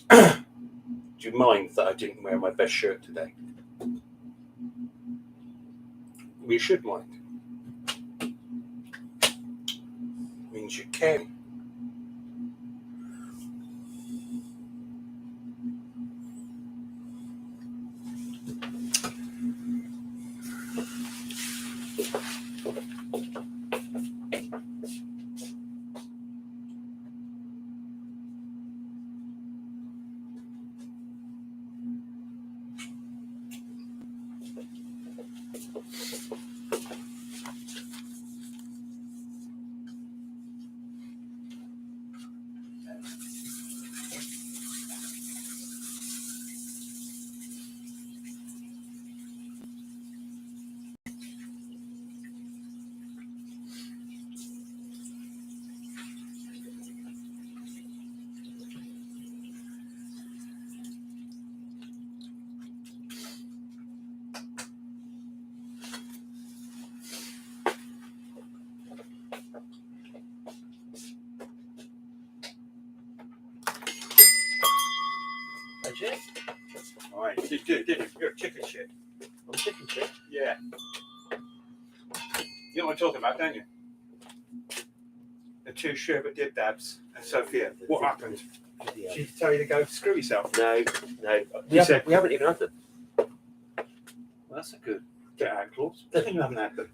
Do you mind that I didn't wear my best shirt today? You should mind. Means you care. Legit? Alright, you're a chicken shit. I'm chicken shit. Yeah. You know what I'm talking about, don't you? The two Sherbet Dib Dabs and Sophia. What happened? Yeah. She tell you to go screw yourself? No. You said- We haven't even had them. Well, that's a good get out clause. You haven't had them.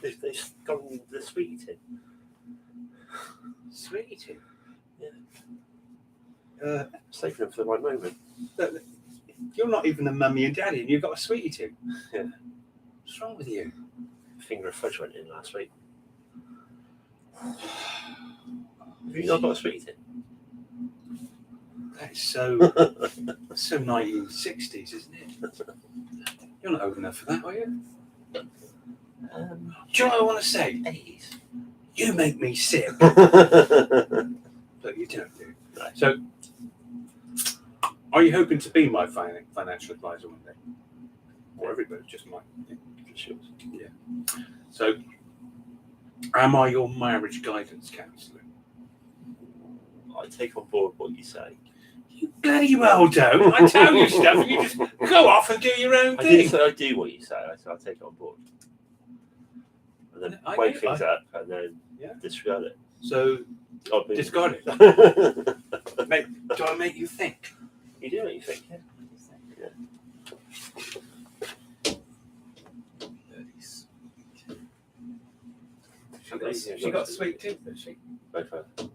They've gone the sweet tin. Sweet tin? Yeah. Saving them for the right moment. Look, you're not even a mummy and daddy and you've got a sweetie tin. Yeah. What's wrong with you? Finger of fudge went in last week. Have you not got a sweet tin? That is so 1960s, isn't it? You're not old enough for that, are you? Do you know what I want to say? 80s. You make me sick. But you don't do. No. So, are you hoping to be my financial advisor one day? Or everybody, just mine. Yeah. Just yours. Yeah. So, am I your marriage guidance counsellor? I take on board what you say. You bloody well don't. I tell you stuff and you just go off and do your own I thing. didn't say I do what you say. I said I take it on board. And then I weigh do, things up and then disregard it. So, discard it. Do I make you think? You do what you think, yeah. She got sweet tooth, does she? Both of them.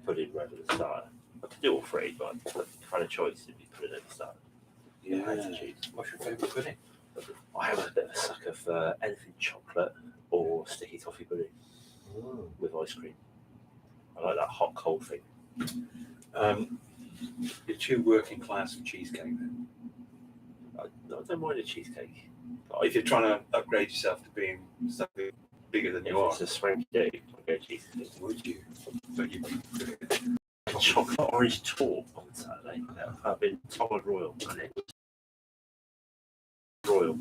Put in right at the start. I could do all three, but if I had a choice, it'd be put in at the start. Yeah. I had to choose. What's your favourite pudding? I am a bit of a sucker for anything chocolate or sticky toffee pudding with ice cream. I like that hot cold thing. You're too working class for cheesecake then. I don't mind a cheesecake. If you're trying to upgrade yourself to being something bigger than If you are, it's a swanky day, I'll go cheesecake. would you? But you'd be Chocolate orange tart on Saturday. I've been Tollard Royal and it was Royal.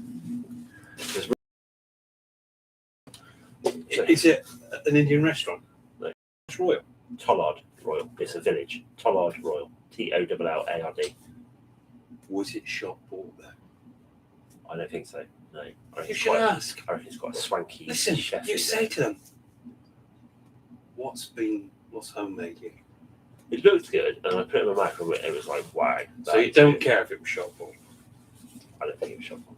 Is it an Indian restaurant? No. It's Royal. Tollard Royal. It's a village. Tollard Royal. Tollard. Was it shop bought though? I don't think so. No. You should ask. I reckon it's quite a swanky Listen, chef. you say to them, what's homemade here? It looked good, and I put it in my mouth and it was like, wow. So you don't care if it was shop bought? I don't think it was shop bought.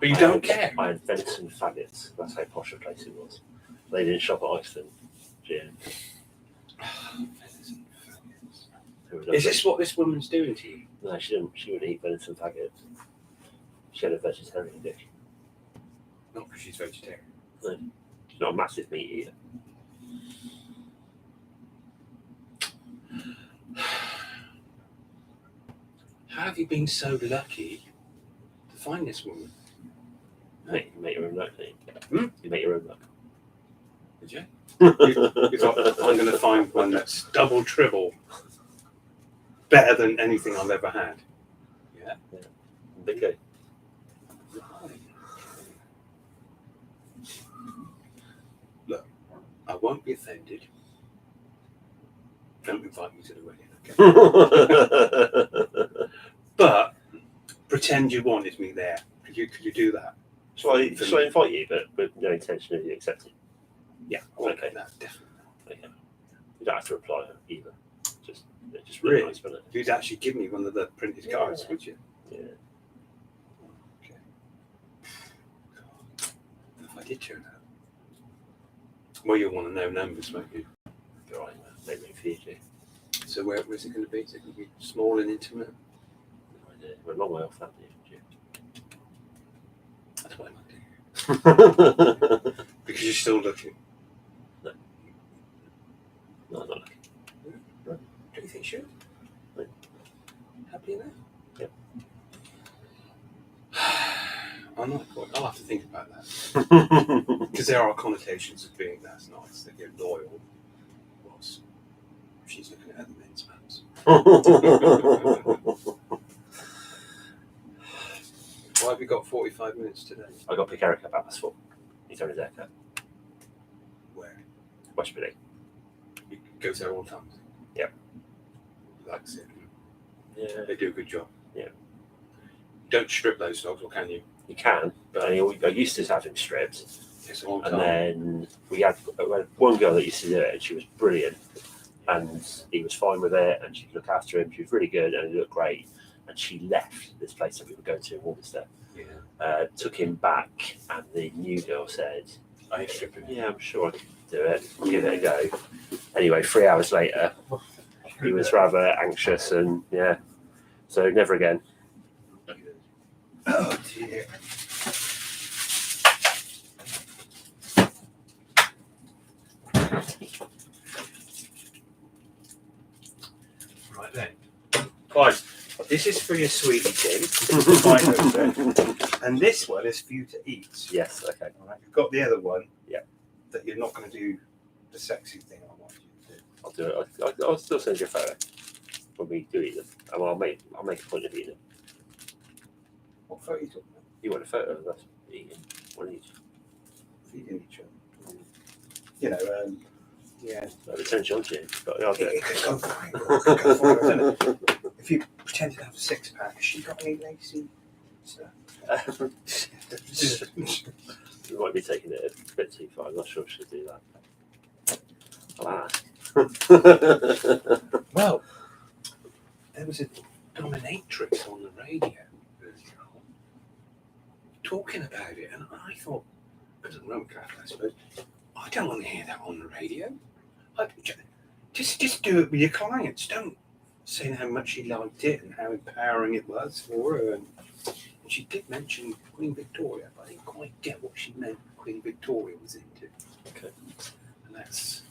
But you don't care? I had venison faggots. That's how posh a place it was. They didn't shop at Iceland. Yeah. Is this what this woman's doing to you? No, she didn't. She wouldn't eat venison faggots. She had a vegetarian dish. Not because she's vegetarian. No. She's not a massive meat eater. How have you been so lucky to find this woman? You make your own luck, don't Hmm? you? You make your own luck. Did you? You thought, I'm going to find one that's double, triple better than anything I've ever had. Yeah. Bingo. Look, I won't be offended. Don't invite me to the wedding, okay? But pretend you wanted me there. Could you do that? Shall I invite you, but with no intention of you accepting? Yeah. Okay. No, definitely. Okay. You don't have to reply either. Just really nice, isn't it? You'd actually give me one of the printed cards, would you? Yeah. Okay. If I did turn out. Well, you'll want to know numbers, won't you? Right, maybe for you too. So where's it going to be? Is it going to be small and intimate? No idea. We're a long way off that, aren't you? That's what I might do. Because you're still looking. No, I'm not looking. No. Do you think you should? No. Happy enough? Yep. I'm not quite. I'll have to think about that. Because there are connotations of being that's nice, that you're loyal. Whilst she's looking at other men's maps. Why have you got 45 minutes today? I got to pick Eric up at 4. He's on his haircut. Where? West Billy. You go there all the time? Yep. Likes it. Yeah. They do a good job. Yeah. Don't strip those dogs, or can you? You can, but I used to have him stripped. It's a long And time. then we had one girl that used to do it, and she was brilliant. And he was fine with it, and she'd look after him. She was really good, and he looked great. And she left this place that we were going to in Warminster. Yeah. Took him back, and the new girl said, I ain't stripping it. "Yeah, I'm sure I can do it. Give it a go." Anyway, 3 hours later, he was rather anxious, and yeah, so never again. Oh dear. Right then. Guys, this is for your sweetie Tim. And this one is for you to eat. Yes, okay. All right. You've got the other one. Yeah. That you're not going to do the sexy thing I want you to do. I'll do it. I'll still send you a photo when we do eat them. And I'll make a point of eating them. What photo are you talking about? You want a photo of us eating one each? Feeding each other. You know, yeah. No, it turns you on to you, but I'll do It it. could go viral. It could go viral, doesn't it? If you pretend to have a six-pack, has she got any lacy stuff? We might be taking it a bit too far. I'm not sure if she'll do that. I'll ask. Well, there was a dominatrix on the radio talking about it, and I thought, because I'm Roman Catholic, I suppose, I don't want to hear that on the radio. Just do it with your clients. Don't say how much she liked it and how empowering it was for her. And she did mention Queen Victoria, but I didn't quite get what she meant Queen Victoria was into. Okay. And that's...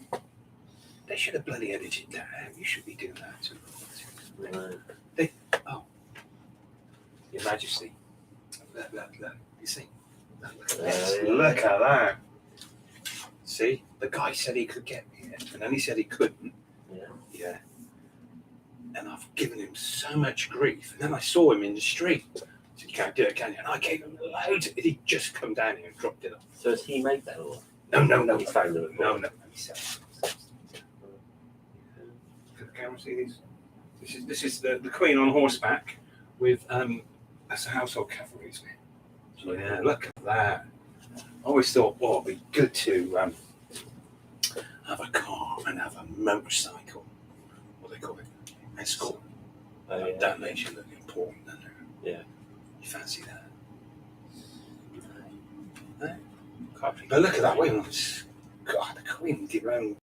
They should have bloody edited that out. You should be doing that too. Your Majesty. Look. You see? Look at that. See? The guy said he could get me it, and then he said he couldn't. Yeah. And I've given him so much grief. And then I saw him in the street. I said, you can't do it, can you? And I gave him loads. He'd just come down here and dropped it off. So has he made that or? No. He found them. No. He said, can the camera see these? This is the Queen on horseback with that's the household cavalry, isn't it? So yeah, look at that. I always thought, well, it'd be good to have a car and have a motorcycle. What do they call it? Escort. That makes you look important, doesn't it? Yeah. You fancy that? No? But look at that way. God, the Queen with your own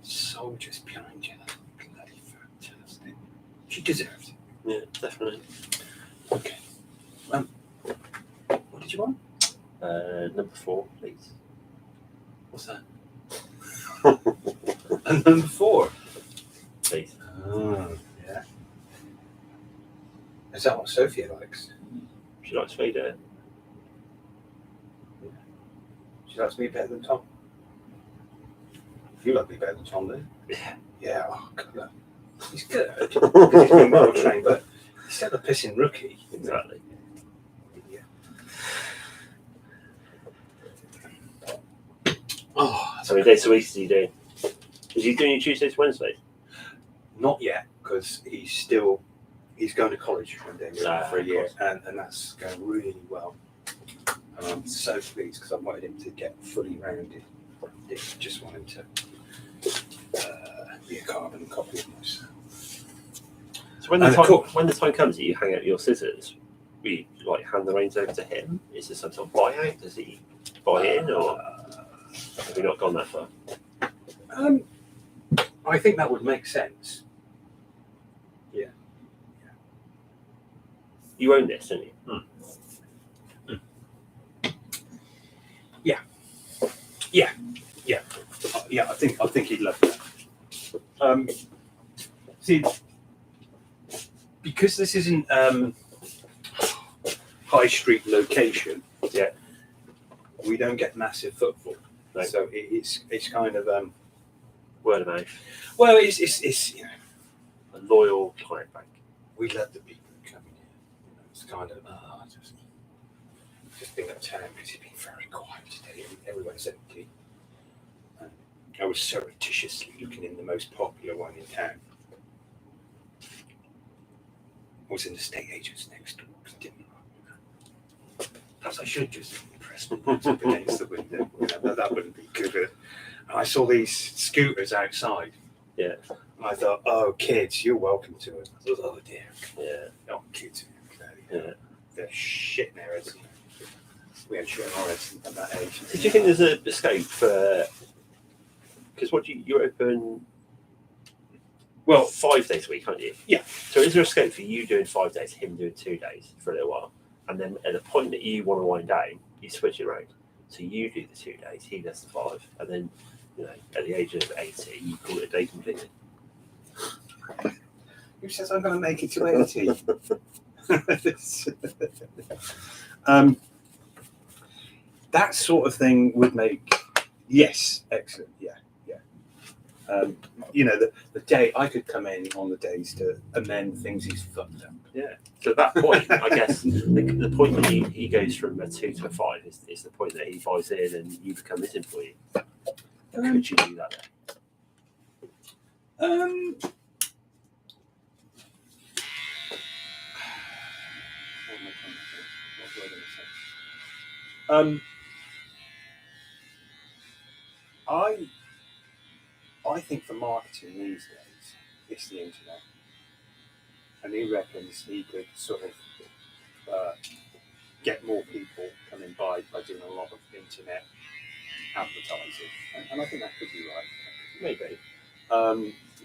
soldiers behind you. That's bloody fantastic. She deserves it. Yeah, definitely. Okay. What did you want? Number 4, please. What's that? And number 4. Please. Oh, yeah. Is that what Sophia likes? She likes Vader. She likes me better than Tom. You like me better than Tom, do you? Yeah. Yeah, oh, God. He's good. Because he's been well trained, but he's still a pissing rookie. Exactly. Yeah. Oh, How many days a week is he doing? Is he doing your Tuesdays, Wednesdays? not yet, because he's going to college one day for a year, and that's going really well. And I'm so pleased because I wanted him to get fully rounded. I didn't just want him to be a carbon copy of myself. So when the time comes that you hang out your scissors, will you like hand the reins over to him? Is there some sort of buyout? Does he buy in, or have you not gone that far? I think that would make sense. Yeah. You own this, don't you? Yeah, I think he'd love that. See, because this isn't high street location, Yeah. we don't get massive footfall. Right. So it's kind of Word of mouth. well, it's you know, A loyal client bank. we love the people who come in here. You know, it's kind of just being uptown because he's been very quiet today. Everyone's empty. I was surreptitiously looking in the most popular one in town. I was in the estate agents next door because I didn't like. Perhaps I should just press my nose up against the window. You know, that wouldn't be good. And I saw these scooters outside. Yeah. And I thought, oh, kids, you're welcome to it. I thought, oh dear. Yeah. Oh, kids. Yeah. They're shit in their heads. We had shit in our heads at that age. Did you think there's a scope for? Because you open Well, 5 days a week, aren't you? Yeah. So is there a scope for you doing 5 days, him doing 2 days for a little while, and then at the point that you want to wind down, you switch it around. So you do the 2 days, he does the 5, and then at the age of 80, you call it a day completely. who says I'm going to make it to 80? That sort of thing would make, yes, excellent, yeah. The day I could come in on the days to amend things he's fucked up. Yeah. So at that point, I guess the point that he goes from a 2 to a 5 is the point that he buys in and you become his employee. Could you do that then? I think for marketing these days, it's the internet. And he reckons he could sort of get more people coming by doing a lot of internet advertising. And I think that could be right. Maybe.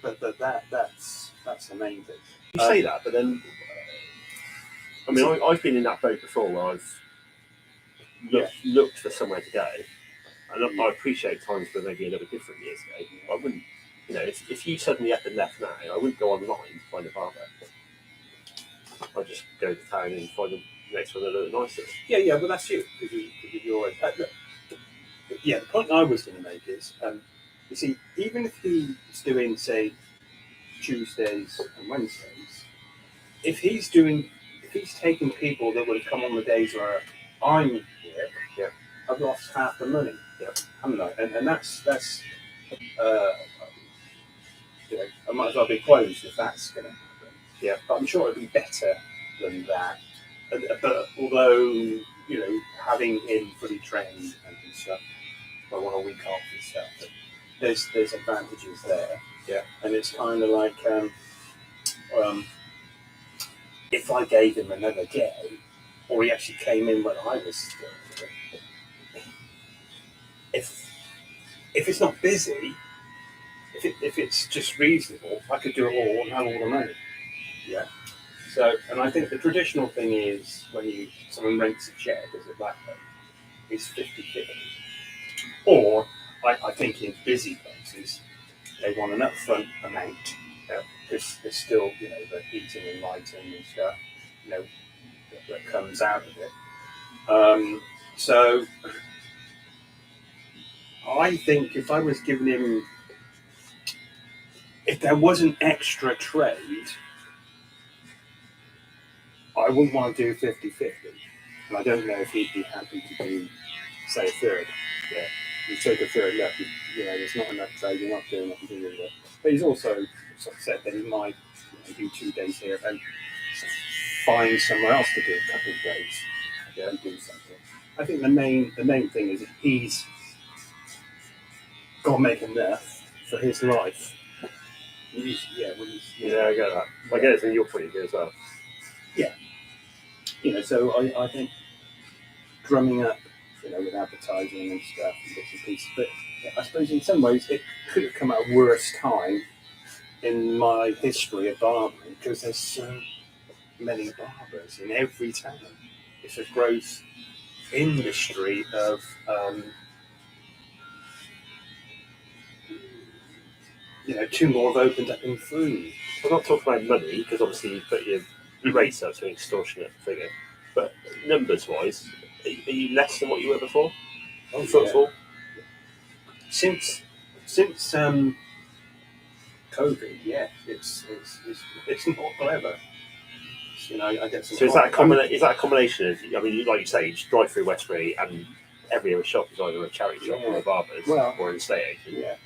But that's the main thing. You say that, but then, I mean, I've been in that boat before where I've looked for somewhere to go. And I appreciate times where maybe a little bit different years ago. I wouldn't, if you suddenly up and left now, I wouldn't go online to find a barber. I'd just go to town and find the next one a little nicer. Yeah, well, that's you. Because you're look, the point I was going to make is, you see, even if he's doing, say, Tuesdays and Wednesdays, if he's taking people that would have come on the days where I'm here, I've lost half the money. Haven't I? And that's I might as well be closed if that's going to happen. Yeah, but I'm sure it'd be better than that. But although having him fully trained and stuff, I want a week off and stuff. But there's advantages there. Yeah, and it's kind of like if I gave him another day, or he actually came in when I was still there. If it's not busy, if it's just reasonable, I could do it all and have all the money. Yeah. So, and I think the traditional thing is when someone rents a chair, does it that way? is 50-50. Or I think in busy places, they want an upfront amount because there's still, you know, the heating and lighting and stuff, you know, that comes out of it. So I think if I was giving him, if there wasn't extra trade, I wouldn't want to do 50-50. And I don't know if he'd be happy to do, say, a third. Yeah, you take a third, look, you know, there's not enough trade, you're not doing what you're doing. But he's also sort of said that he might, you know, do 2 days here and find somewhere else to do a couple of days, yeah, and do something. I think the main thing is he's got to make enough for his life. I get that. I get it from your point of view as well. Yeah. You know, so I think drumming up, you know, with advertising and stuff and bits and pieces. But yeah, I suppose in some ways it could have come at a worse time in my history of barbering because there's so many barbers in every town. It's a growth industry of you know, 2 more have opened up in food. We're not talking about money because obviously you put your rates up to an extortionate figure, but numbers-wise, are you less than what you were before? Oh, footfall? Yeah. Since COVID, yeah, it's not clever. You know, I get some. So is that a combination of? I mean, like you say, you just drive through Westbury and every other shop is either a charity shop or a barber's or an estate agent. Yeah,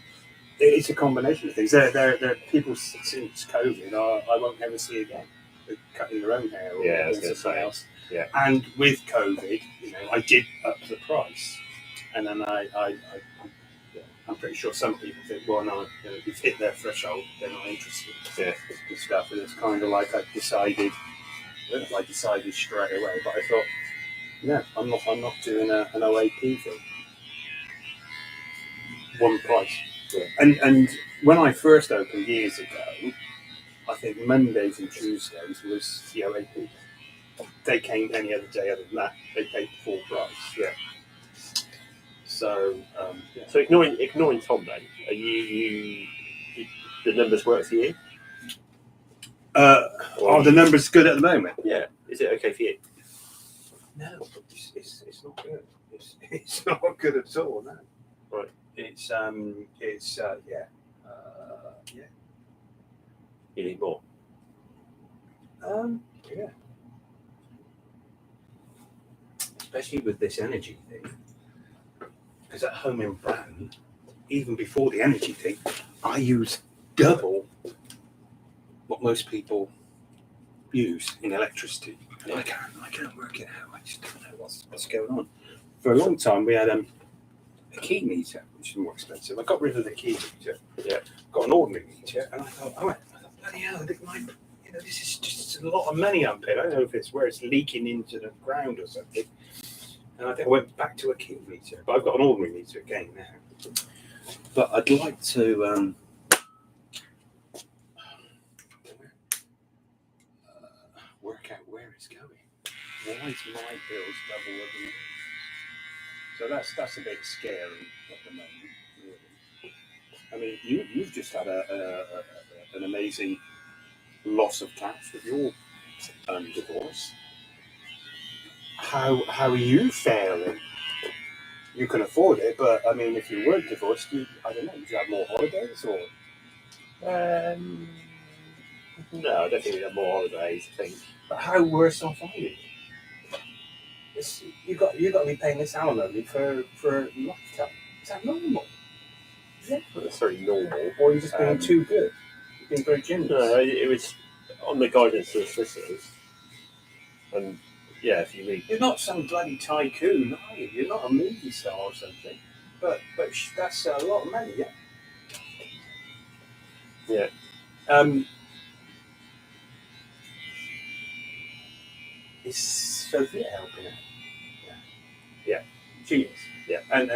it's a combination of things. There are people since COVID I won't ever see again. They're cutting their own hair or doing something else. Yeah. And with COVID, you know, I did up the price, and then I'm pretty sure some people think, well, no, you know, you've hit their threshold, they're not interested. Yeah. And stuff, and it's kind of like I decided straight away. But I thought, no, I'm not doing an OAP thing. One price. Yeah. And when I first opened years ago, I think Mondays and Tuesdays was the OAP. They came any other day other than that. They paid the full price. Yeah. So, So ignoring Tom, then, are you the numbers work for you? Are the numbers good at the moment? Yeah. Is it okay for you? No, it's not good. It's not good at all. No. Right. It's yeah. You need more. Yeah. Especially with this energy thing. Because at home in Bratton, even before the energy thing, I use double what most people use in electricity. And I can't work it out. I just don't know what's going on. For a long time, we had a key meter, which is more expensive. I got rid of the key meter. Yeah. Got an ordinary meter, and I thought, bloody hell, you know, this is just a lot of money I'm paying. I don't know if it's where it's leaking into the ground or something. And I think I went back to a key meter, but I've got an ordinary meter again now. But I'd like to work out where it's going. Why is my bills double every month? So that's a bit scary at the moment, really. I mean, you've just had an amazing loss of cash with your divorce. How are you faring? You can afford it, but I mean, if you weren't divorced, I don't know, would you have more holidays or? No, I don't think we have more holidays. I think. But how worse off are you? You got to be paying this alimony for a lifetime. Is that normal? Yeah, not necessarily normal. Or are you just being too good? You're being very generous. No, it was on the guidance of the solicitors. And yeah, if you read, you're not some bloody tycoon, are you? You're not a movie star or something. But that's a lot of money, yeah. Yeah. Is Sophia helping her? Yeah. She is. Yeah. And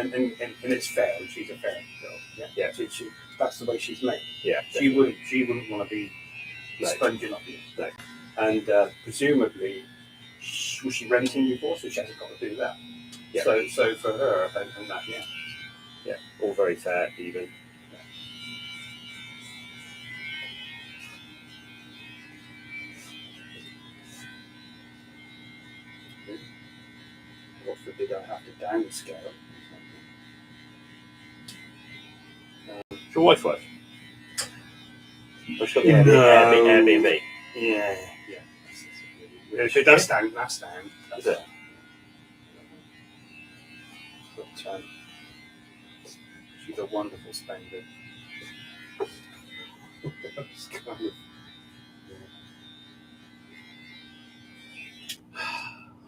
it's fair, and she's a fair girl. Yeah. Yeah. She that's the way she's made. Yeah. She wouldn't want to be sponging up you. No. And presumably, was she renting before, so she hasn't got to do that. Yeah. So for her and that, Yeah, all very fair, even. God forbid I have to downscale. Does your wife work? Or she's got the No. Airbnb. Yeah. Yeah, she That's does? down. That's down. Is it? But she's a wonderful spender. It's kind of,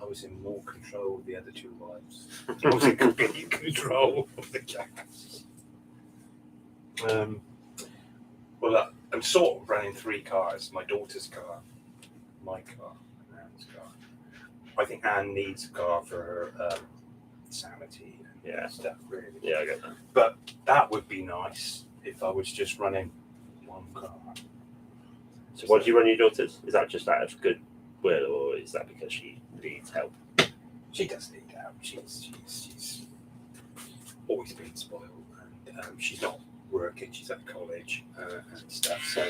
I was in more control of the other two wives. I was in complete control of the gas. Well, I'm sort of running 3 cars: my daughter's car, my car, and Anne's car. I think Anne needs a car for her sanity and stuff, really. Yeah, I get that. But that would be nice if I was just running 1 car. So why do you run your daughters? Is that just out of goodwill, or is that because she needs help? She does need help. She's always been spoiled, and she's not working. She's at college and stuff. So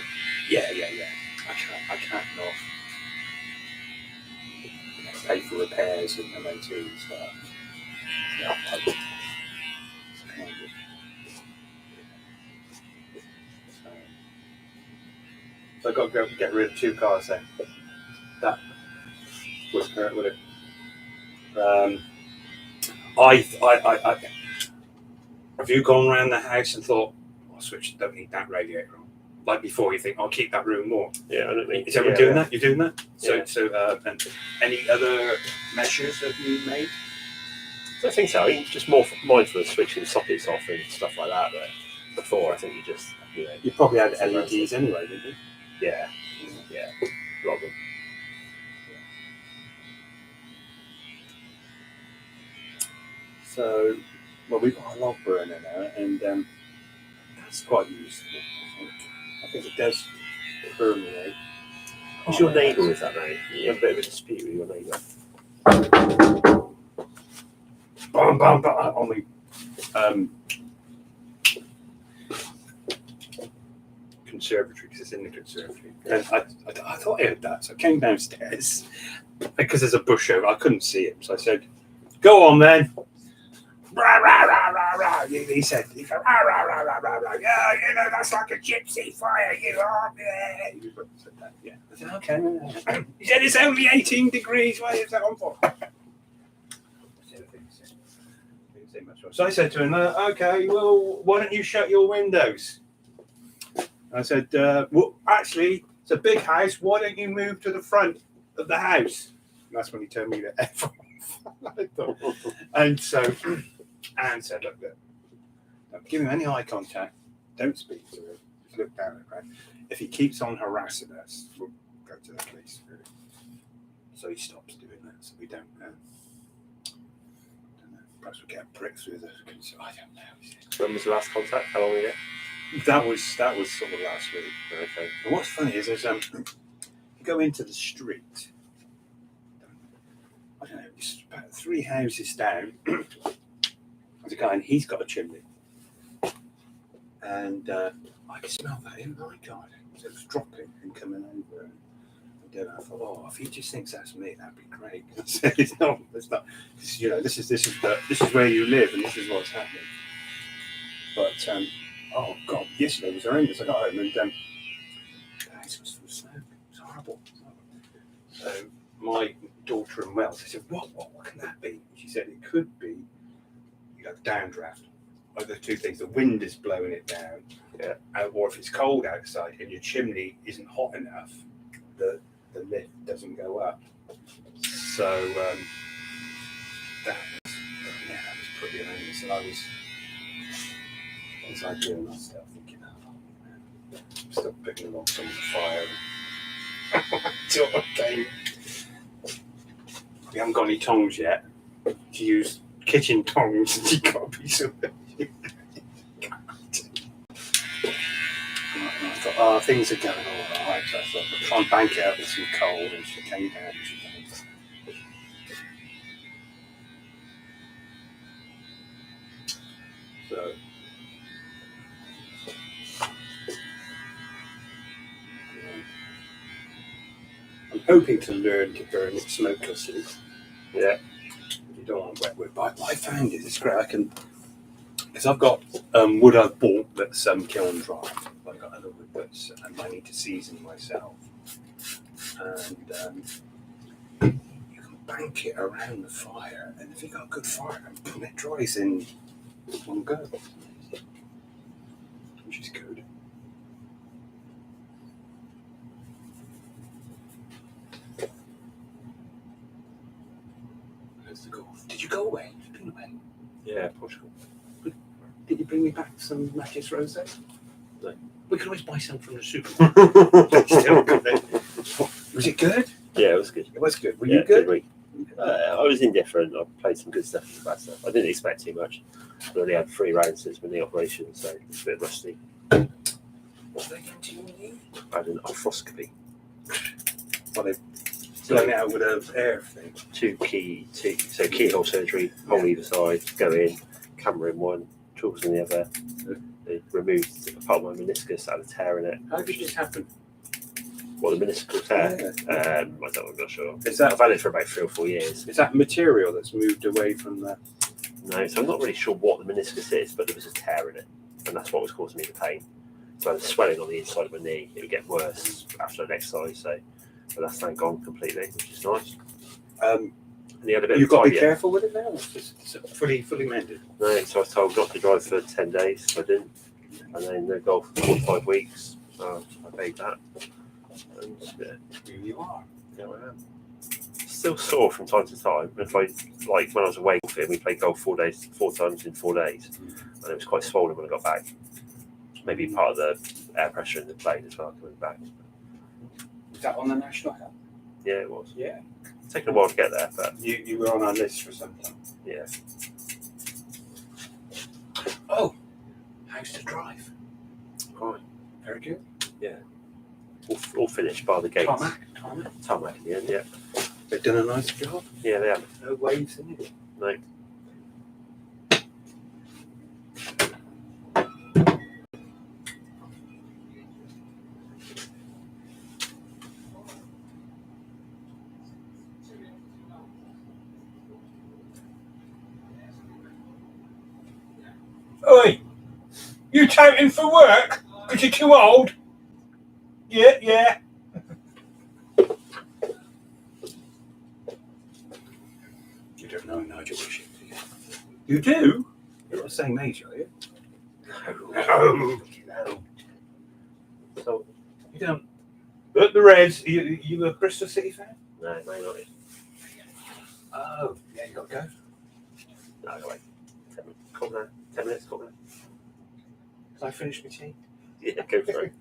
yeah. I can't not pay for repairs and MOT and stuff. Yeah, so I've got to go get rid of 2 cars then. That wouldn't hurt, would it? I have you gone around the house and thought, don't need that radiator on? Like before, you think, I'll keep that room warm. Yeah, I don't think. Is everyone doing that? You're doing that? Yeah. And any other measures have you made? I don't think so. I think just more mindful of switching sockets off and stuff like that. But before, I think you just, You probably had LEDs anyway, didn't you? Yeah, a lot of them. So, well, we've got a log burner now, and that's quite useful. I think it does permeate. Who's your neighbour with that, mate? You have a bit of a dispute with your neighbour. Bam, on the conservatory, because it's in the conservatory. And I thought I heard that, so I came downstairs because there's a bush over. I couldn't see him, so I said, "Go on then." Rah, rah, rah, rah, rah. He said, rah, rah, rah, rah, rah, rah. Yeah, that's like a gypsy fire. Yeah. Yeah. I said, okay. He said, it's only 18 degrees. Why is that on for? So I said to him, okay, well, why don't you shut your windows? I said, well, actually, it's a big house. Why don't you move to the front of the house? And that's when he turned me to F off. And so Anne said, look, don't give him any eye contact. Don't speak to him. Just look down at him. If he keeps on harassing us, we'll go to the police. Really. So he stops doing that, so we don't know. Perhaps we get bricks with it. I don't know. When was the last contact? How long ago? That was sort of last week. Okay. But what's funny is you go into the street. I don't know, just about 3 houses down. There's a guy, and he's got a chimney, and I could smell that in my garden. So it was dropping and coming over. And then I thought, oh, if he just thinks that's me, that'd be great. It's not. You know, this is where you live, and this is what's happening. But oh God, yesterday was horrendous. I got home and the house was full of smoke. It was horrible. So my daughter in Wales, I said, what can that be? She said it could be, downdraft. Either 2 things: the wind is blowing it down, or if it's cold outside and your chimney isn't hot enough, the lift doesn't go up. So that was pretty horrendous. And I was doing that stuff, thinking, oh man, I'm still picking along some of the fire until I came. We haven't got any tongs yet to use. Kitchen tongs. You got a piece of it. I thought, oh, things are going all right. So I thought, I'll try and bank it out with some coal, and she came down and she came. hoping to learn to burn it smokelessly. Yeah. You don't want wet wood. But I found it. It's great. I can, because I've got wood I've bought that's kiln dry. I've got other wood that's I need to season myself. And you can bank it around the fire, and if you've got a good fire, it dries in one go, which is good. There's the golf. Did you go away? Have you been away? Yeah, Portugal. Did you bring me back some Matches Rosé? No. We could always buy some from the supermarket. Still good. Was it good? Yeah, it was good. It was good. Were Yeah, you good? week. I was indifferent. I played some good stuff and some bad stuff. I didn't expect too much. I only had 3 rounds since the operation, so it's a bit rusty. What are they going to need? I had an arthroscopy. Well, they've blown it out with an air thing. So keyhole surgery, hole either side, go in, camera in one, tools in the other. They removed a part of my meniscus, had a tear in it. How did this happen? Well, the meniscal tear. Yeah. I'm not sure. Is I've that, had it for about 3 or 4 years. is that material that's moved away from the... No, so I'm not really sure what the meniscus is, but there was a tear in it, and that's what was causing me the pain. So I had swelling on the inside of my knee. It would get worse after an exercise, but that's now gone completely, which is nice. And he had a bit You've got to be cardio. careful with it now? It's fully mended. No, so I was told not to drive for 10 days, so I didn't. And then no golf for 4 to 5 weeks, so I paid that. And yeah, Here you are. there I am. Still sore from time to time. If I, like when I was away with him, we played golf 4 times in 4 days, and it was quite swollen when I got back. Maybe part of the air pressure in the plane as well coming back. Is that on the national health? Yeah, it was. Yeah. It's taken a while to get there, but You were on our list for some time. yeah. Oh, how's the drive? Right. Very good. All finished by the gates. Tarmac. At the end, yeah. They've done a nice job. Yeah, they have. No waves in it. No. Oi! You touting for work? Because you're too old? Yeah. You don't know Nigel Bishop, do you? You do? You're not the same age, are you? No. So, You don't. Look, the Reds. You a Bristol City fan? no, not it. Oh, yeah, you got to go. No, wait. 10 minutes. Call now. 10 minutes, call now. Can I finish my tea? Yeah, go for it.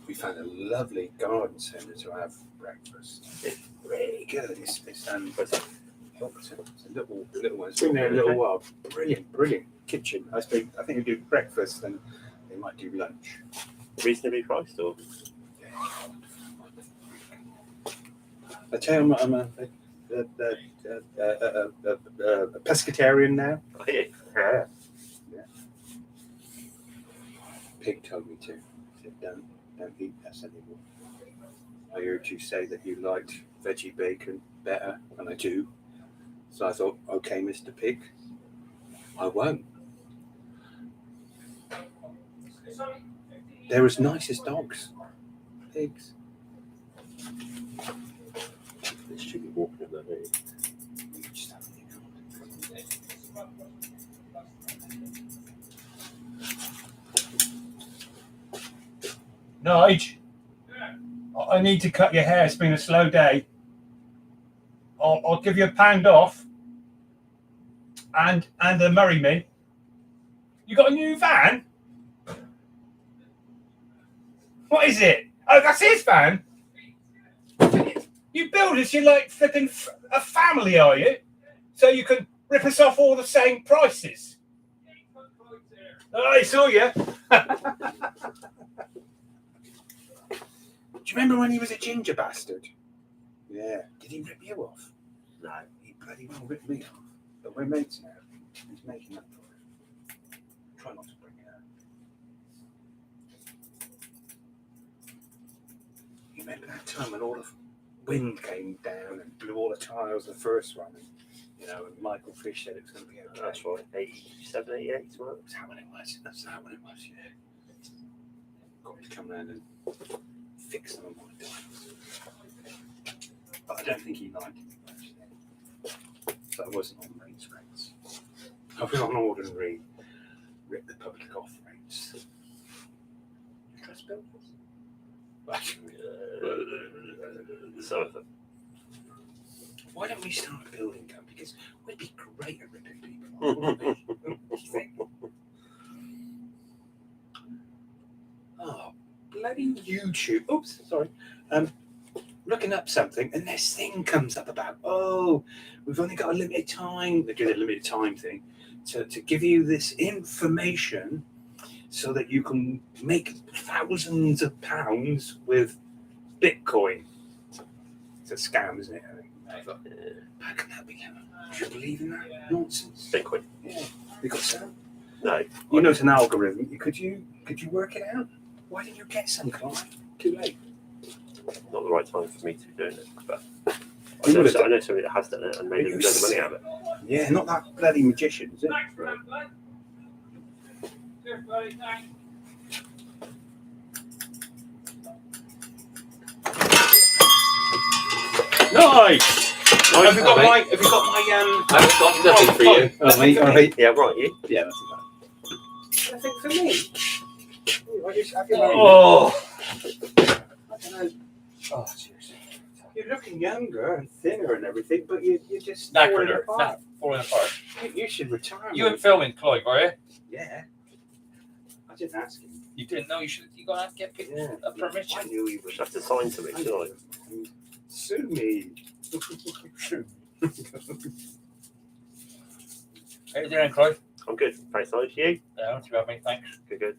We found a lovely garden centre to have breakfast. It's really good. It's Where's that? Hilton. It's a little one. It's been there a little while. Brilliant kitchen. I think we do breakfast and they might do lunch. Reasonably priced, or? I tell you, I'm a pescatarian now. Oh, yeah. Pig told me to. He said, don't eat this anymore. I heard you say that you liked veggie bacon better, and I do. So I thought, okay, Mr. Pig, I won't. They're as nice as dogs. Pigs. They should be walking in there, don't you? Just have a Nige, I need to cut your hair. It's been a slow day. I'll give you £1 off and a Murray Mint. You got a new van? What is it? Oh, that's his van. You builders, you're like flipping a family, are you? So you can rip us off all the same prices. Oh, I saw you. Do you remember when he was a ginger bastard? Yeah. Did he rip you off? No. He bloody well ripped me off. But we're mates now. He's making up for it. Try not to bring it out. remember that time when all the wind came down and blew all the tiles the first one? And, you know, and Michael Fish said it was going to be okay. That's right, 87, 88, well. That's how when it was. That's how when it was, yeah. Got to come round and fix some of my tiles. But I don't think he liked it, actually. So I wasn't on rates. I was on ordinary rip the public off rates. Trust builders? Some of them. Why don't we start a building company? Because we'd be great at ripping people off, wouldn't we? What do you think? Oh, bloody YouTube. Oops, sorry. Looking up something, and this thing comes up about, oh, we've only got a limited time. They do the limited time thing to give you this information so that you can make thousands of pounds with Bitcoin. It's a scam, isn't it? I think. How can that be? Do you believe in that nonsense? Bitcoin. Yeah. You got some? No. You know it's an algorithm. Could you work it out? Why didn't you get some, Clive? Too late. Not the right time for me to be doing it, but I You know, would have I know somebody that has done it and made a load of money out of it. Yeah, not that bloody magician, is it? Nice. Have you got my? Have you got my? I've got nothing for you. Oh, mate, all right. Yeah, right, you? Yeah, that's about. Nothing for me. Oh, I don't know. Oh, seriously. You're looking younger and thinner and everything, but you're just falling knackered. apart. Falling apart. You should retire. You weren't filming, Clive, were you? Yeah. I didn't ask him. You didn't know you should. You gotta get Yeah. a permission. I knew he You would have to sign something, shouldn't I? Sue me. How you doing, Clive? I'm good. Thanks, nice. You? Yeah, not too bad, mate. Thanks. Good.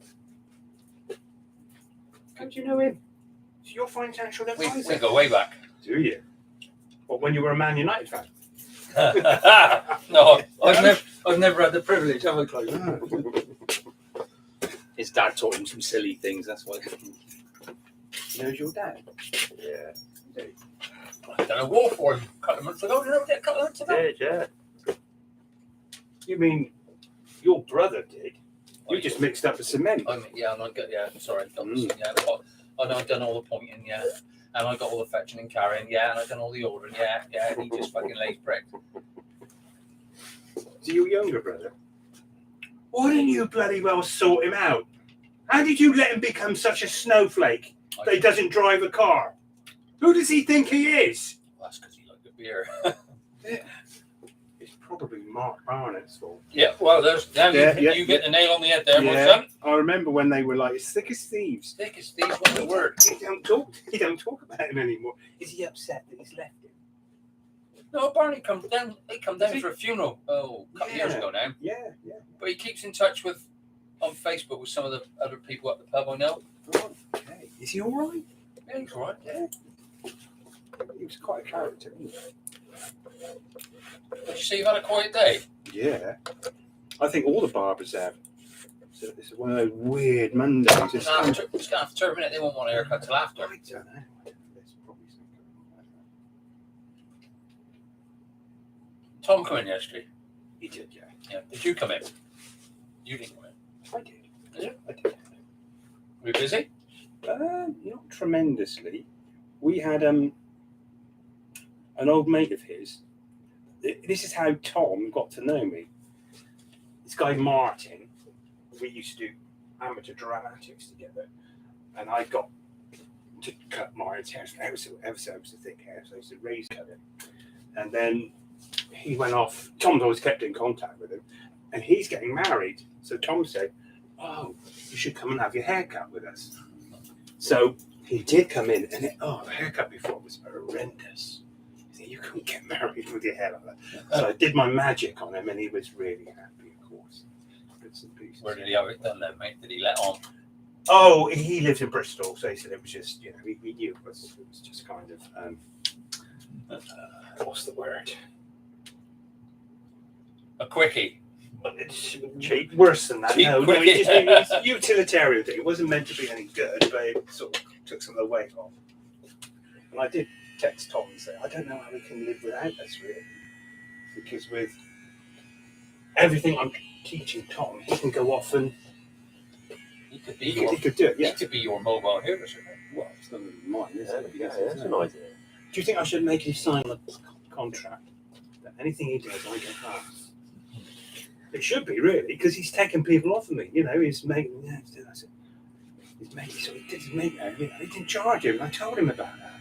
How do you know him? It's your financial We advisor. go way back. Do you? Well, when you were a Man United fan? No, I've never had the privilege, have I, Clive? His dad taught him some silly things, that's why. Knows your dad? Yeah. I've done a war for him a couple of months ago. Did I get a couple of months ago? Yeah. You mean your brother did? You just mixed up the cement. Sorry. Mm. Yeah, but I know I've done all the pointing, yeah. And I got all the fetching and carrying, yeah. And I've done all the ordering, yeah. And he just fucking lays brick. To your younger brother? Why didn't you bloody well sort him out? How did you let him become such a snowflake that he doesn't drive a car? Who does he think he is? Well, that's because he liked the beer. It's probably Mark Barnett's fault. Yeah, well, you get the nail on the head there, my son. I remember when they were like as thick as thieves. Thick as thieves, what's the word? He don't talk about him anymore. Is he upset that he's left him? No, Barney comes down. He come down for a funeral. Oh, a couple of years ago now. Yeah. But he keeps in touch with on Facebook with some of the other people at the pub I know. Oh, okay. Is he all right? Yeah, he's all right. Yeah. He was quite a character. Did you say you've had a quiet day? Yeah. I think all the barbers have. So this is one of those weird Mondays. It's going to have to terminate. They won't want a haircut till after. I don't know. There's probably something like that. Tom come in yesterday. He did, yeah. Yeah. Did you come in? You didn't come in. I did. Did you? I did. Were you busy? Not tremendously. We had an old mate of his. This is how Tom got to know me. This guy Martin, we used to do amateur dramatics together, and I got to cut Martin's hair, ever so thick hair, so I used to razor cut it. And then he went off. Tom's always kept in contact with him, and he's getting married. So Tom said, "Oh, you should come and have your hair cut with us." So he did come in, and the haircut before was horrendous. You couldn't get married with your hair like that. So I did my magic on him, and he was really happy, of course. Bits and pieces. Where did he have it done then, mate? Did he let on? Oh, he lived in Bristol, so he said it was just, he knew it was just kind of, what's the word? A quickie. It's Cheap. worse than that. Cheap No, quickie. it's a utilitarian thing. It wasn't meant to be any good, but it sort of took some of the weight off. And I did text Tom and say, I don't know how we can live without us, really. Because with everything I'm teaching Tom, he can go off and He could be he could do it, yeah. He could be your mobile hairdresser. Well, it's not mine, is it? That's a nice idea. Do you think I should make you sign a contract that anything he does, I get half? It should be, really, because he's taking people off of me. You know, he's making, he didn't charge him. I told him about that.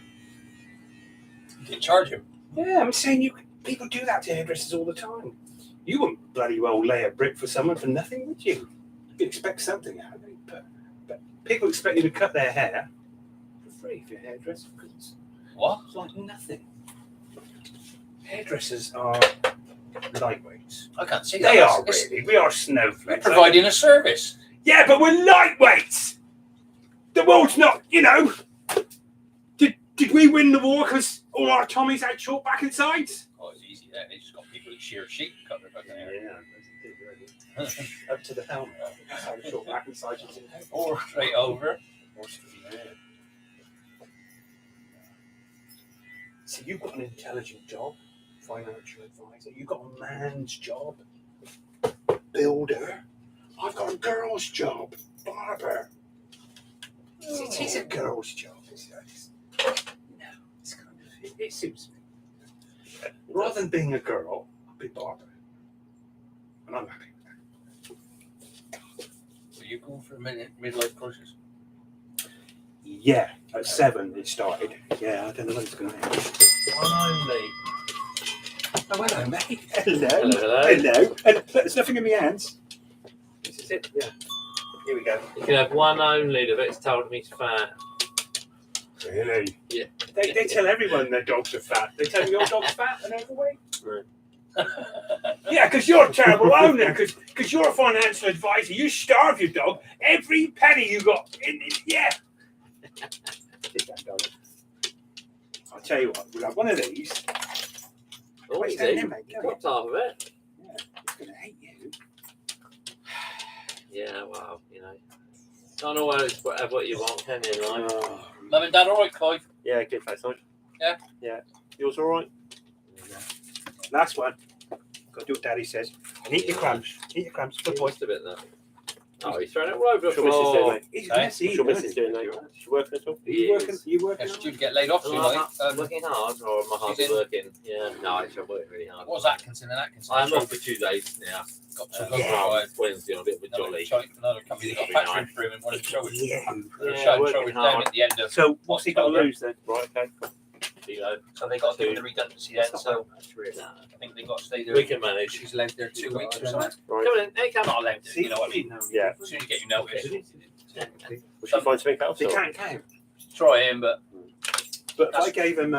You can charge him. Yeah, I'm saying people do that to hairdressers all the time. You wouldn't bloody well lay a brick for someone for nothing, would you? You'd expect something out of it. But people expect you to cut their hair for free for your hairdresser because it's like nothing. Hairdressers are lightweights. I can't see that. They are really. We are snowflakes. We're providing a service. Yeah, but we're lightweights. The world's not, Did we win the war because all our Tommies had short back and sides? Oh, it's easy then. They just got people with sheer sheep cut their fucking hair. Yeah, up to the helmet. That's how short back and sides was in there. Or straight over. So you've got an intelligent job, financial advisor. You've got a man's job, builder. I've got a girl's job, barber. It's a girl's job. It suits me. Rather than being a girl, I'll be barber. And I'm happy with that. So you going for a midlife crisis? Yeah, at 7 it started. Yeah, I don't know when it's going to end. One only. Oh, hello, mate. Hello. Hello. And there's nothing in my hands. This is it. Yeah. Here we go. You can have one only. The vet's told me he's fat. Really? Yeah. They tell everyone their dogs are fat. They tell your dog's fat and overweight. Right. Yeah, because you're a terrible owner. Because you're a financial advisor. You starve your dog. Every penny you got. Yeah. I'll tell you what. We'll have one of these. Oh, Wait, easy. don't you, mate? Go What's half of it? Yeah, it's going to hate you. Yeah, well, can't always have what you want, can you? Like? Mum and Dad all right, Clive? Yeah, good, thanks, mate. Yeah? Yeah. Yours all right? Last one. Got to do what Daddy says. And eat your crumbs. Eat your crumbs. Good boy. Just a bit there. Oh, he's throwing it all over the What's your missus doing, floor. mate? He's Okay. messy. What's your missus doing, mate? She's working at all? Are you working? Yes. You working? Yes, due to get laid off soon, Am I mate. working hard or am I hardly She's in- working? Yeah, no, actually I'm working really hard. What was Atkinson and Atkinson? I'm off for 2 days now. Got to Yeah. go Wednesday on a bit of a jolly. Another company that got That'd be patching nice. through and wanted to show it. Yeah. Show working it down hard. at the end of. So what's he got to lose then? Right, okay. So they got to do the redundancy then. So Nah, I think they got to stay there. we can manage. She's allowed there 2 weeks or something. Right. Come on, hey, come Not on. allowed to, you know what I mean? Yeah. As soon as you get your notice, Will she find something else? They or- can't count. try him, but But if I gave him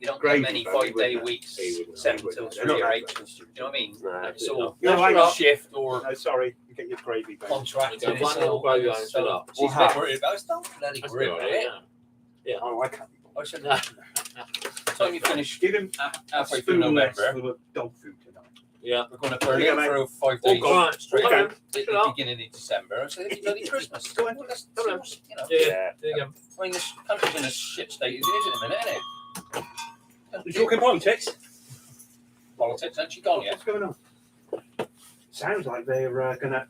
you don't Gravy, get many though, 5-day wouldn't it? weeks, He wouldn't. 7 They're till not 3 or that 8. much. You know what I mean? Nah, It's all No, hang on. shift or No, sorry, you get your gravy back. contract. Go one little gravy and fill up. She's a half. bit worried about it. Don't bloody That's worry all about right, it. yeah. Oh, I can't. I said, by the time you finish Give him halfway through spoon less November, full of dog food tonight. Yeah. we're going to burn Yeah, it mate. through 5 Oh, days God. straight Come at on. the Fill up. beginning of December. I said, it's bloody Christmas. Go on. Well, let's Come on. you know. Yeah. There you go. I mean, this country's in a shit state as it is in a minute, isn't it? You talking politics? Politics, ain't she gone yet? What's going on? Sounds like they're gonna.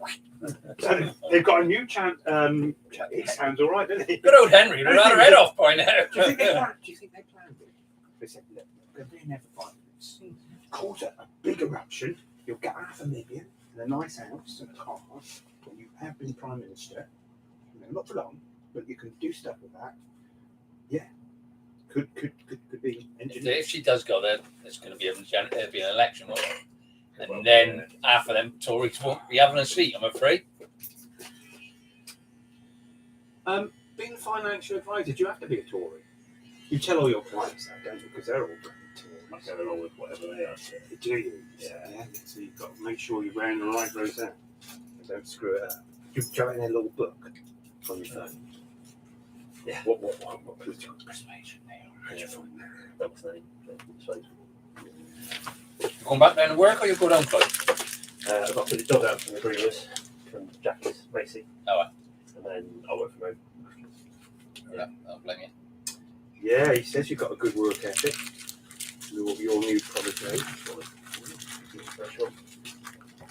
So they've got a new chant. It sounds all right, doesn't it? Good old Henry, they're out her head off by now. Do you think they planned? Do you think they planned it? They said, look, we're going to be in there for 5 minutes. Cause a big eruption. You'll get $500,000 and a nice house and a car. When you have been prime minister, not for long, but you can do stuff with that. Yeah, could be engineered. If she does go there, it's going to be an election, won't it? And then half of them Tories won't be having a seat, I'm afraid. Being a financial advisor, do you have to be a Tory? You tell all your clients that, don't you? Because they're all Tories. Go along with whatever they are. Do you? Yeah. So you've got to make sure you're wearing the right rosette. Don't screw it up. You go in a little book on your phone. Yeah. What political persuasion they are? How'd you find that? That was the name. You going back down to work or you go down, Clive? I've got to put the dog out from the Greenwood, from Jackie's, Macy. Oh, right. And then I'll work from home. Yeah, I don't blame you. Yeah, he says you've got a good work ethic. Your new protege.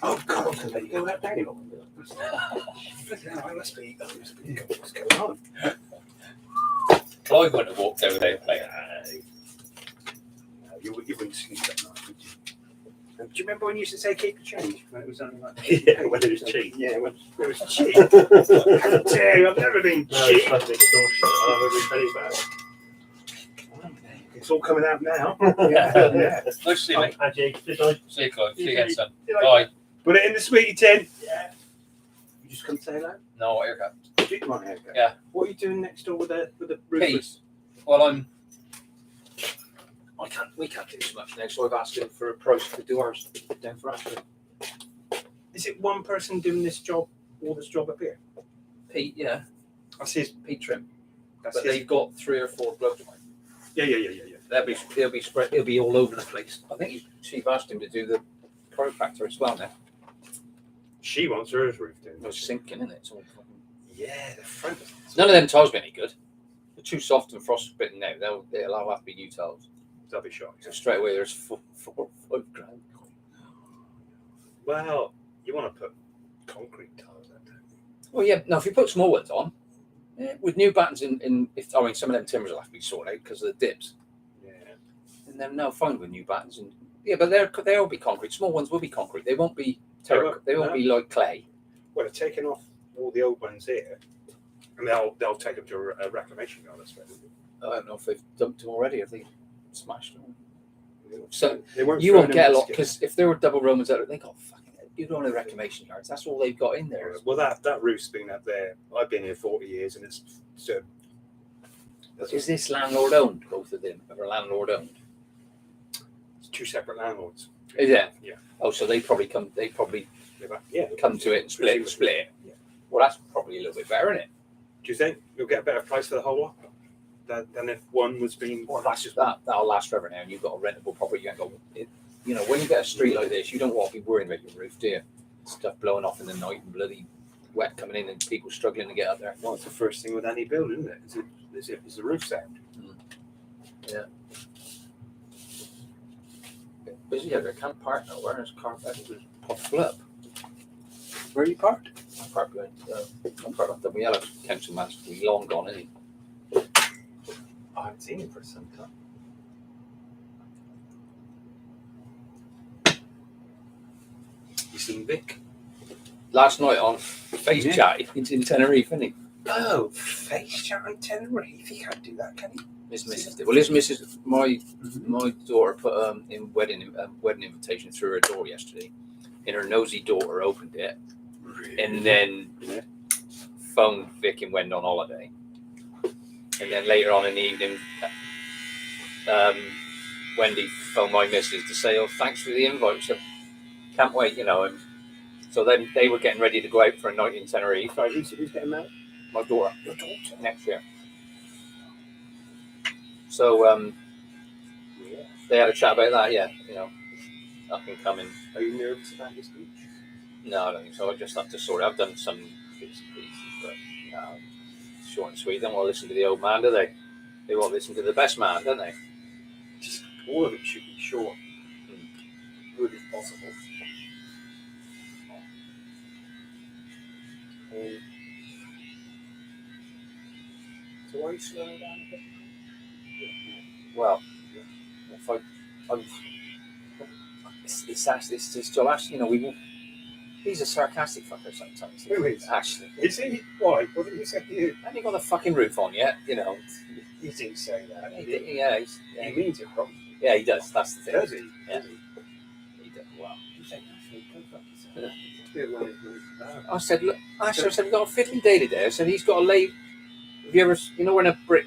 Oh God! Can they go out there? Let's be. What's going on? Clive wouldn't have walked over there playing. You wouldn't sleep at night, would you? Do you remember when you used to say keep the change when it was only like Yeah, when it was cheap. Yeah, when it was cheap. How dare you? I've never been No, cheap. it's fucking extortion. I'll have every penny back. It's all coming out now. Yeah. Yeah. Nice to see you, mate. Actually, did I? See you, Clive. See you again, son. Did I- Bye. Put it in the sweetie tin. Yeah. You just come say hello. No, what haircut? Do you want a haircut? Yeah. What are you doing next door with the Pete. roofers? Well, we can't do as much now, so I've asked him for a price to do ours down for Ashford. Is it one person doing this job, all this job up here? Pete, yeah. That's his. Pete Trim. That's But his. they've got 3 or 4 blokes. Yeah. They'll be spread. He'll be all over the place. I think Chief asked him to do the chiropractor as well now. She wants hers roof doing. It's sinking, isn't it? It's all fucking... Yeah, the front. None of them tiles be any good. They're too soft and frostbitten now. They'll have to be new tiles. That'll be shocking. So straight away, there's 4 or 5 grand. Well, you want to put concrete tiles out there. Well, yeah. No, if you put small ones on, with new battens some of them timbers will have to be sorted out because of the dips. Yeah. And then no, fine with new battens and but they'll be concrete. Small ones will be concrete. They won't be They won't be like clay. Well, they're taking off all the old ones here, and they'll take them to a reclamation yard. I suppose. I don't know if they've dumped them already. Have they smashed them? So they weren't. You won't throwing get a them lot in because if there were double Romans out there, they got fucking. You go to the reclamation yards. That's all they've got in there. Well, that roof's been up there. I've been here 40 years, and it's. Is this landlord owned? Both of them are landlord owned. It's 2 separate landlords. Is it? Yeah. Oh, so they probably come. They probably Yeah. come to it and split. Yeah. Well, that's probably a little bit better, isn't it? Do you think you'll get a better price for the whole lot than if one was being? Well, that'll last forever now. And you've got a rentable property. You ain't got it. You know, when you get a street like this, you don't want to be worrying about your roof, do you? Stuff blowing off in the night and bloody wet coming in and people struggling to get up there. Well, it's the first thing with any building, isn't it? Is the roof sound? Yeah. Busy out there. Can't park nowhere. There's a car back. It was puffed up. Where are you parked? I park behind. I park on the yellow council man's long gone, isn't he? I haven't seen him for some time. You seen Vic? Last night on Face Yeah. Chat, he's in Tenerife, isn't he? Oh, face chat on Tenerife. He can't do that, can he? His missus did. Well, his missus, my daughter put in wedding invitation through her door yesterday, and her nosy daughter opened it, and then phoned Vic and went on holiday. And then later on in the evening, Wendy phoned my missus to say, "Oh, thanks for the invite. So can't wait, you know." And so then they were getting ready to go out for a night in Tenerife. Sorry, who's getting married? My daughter. Your daughter? Next year. So they had a chat about that, yeah, you know, up and coming. Are you nervous about your speech? No, I don't think so. I just have to sort it. I've done some bits and pieces, but short and sweet. They don't want to listen to the old man, do they? They want to listen to the best man, don't they? Just all of it should be short. Good if possible. So why are you slowing down a bit? Well, if it's actually this Joel Ashley, you know, he's a sarcastic fucker sometimes. Who is? Ashley? Is he? Why? What did you say to you? Hasn't he got the fucking roof on yet? You know. He didn't say that. Yeah, He means it probably. yeah, he does. That's the thing. Does he? Yeah. Does he? He does. Well, You say nothing. Go fuck yourself. Do it when it moves down. I said, look, Ashley, I said, we've got a fiddly day today. I said, he's got to lay. Have you ever, you know, when a brick,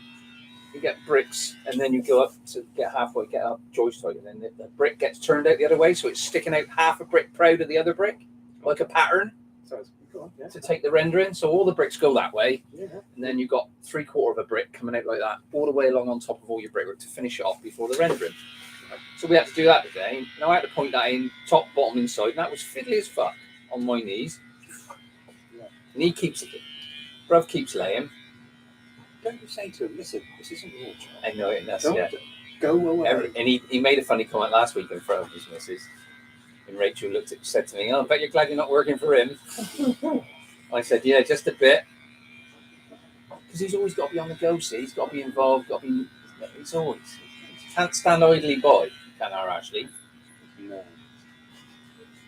you get bricks and then you go up to get halfway, get up joist height, and then the brick gets turned out the other way, so it's sticking out half a brick proud of the other brick, like a pattern So go on, yeah. to take the rendering. So all the bricks go that way, Yeah. and then you've got 3/4 of a brick coming out like that, all the way along on top of all your brickwork to finish it off before the rendering. So we had to do that today. Now I had to point that in top, bottom, inside, and that was fiddly as fuck on my knees. And he keeps it. Bruv keeps laying. Don't you say to him, listen, this isn't your job. I know it. That's Don't yeah. go away. And he made a funny comment last week in front of his missus. And Rachel said to me, "Oh, I bet you're glad you're not working for him." I said, "Yeah, just a bit." Because he's always got to be on the go, see? He's got to be involved, he's always... He can't stand idly by, can our Ashley? No.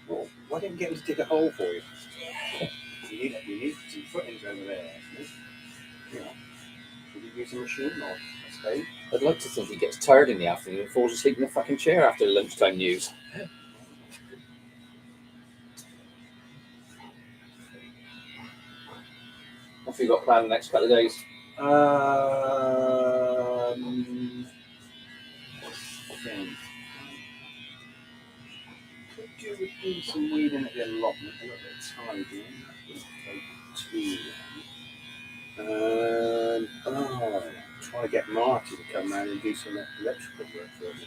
Well, why don't you get him to dig a hole for you? You need some footings over there, isn't it? You know, should you use a machine or a spade? I'd like to think he gets tired in the afternoon and falls asleep in the fucking chair after lunchtime news. What have you got planned the next couple of days? Could do with doing some weeding at the allotment, a little bit of tidying. That wouldn't take too long. Trying to get Marty to come round and do some electrical work for me.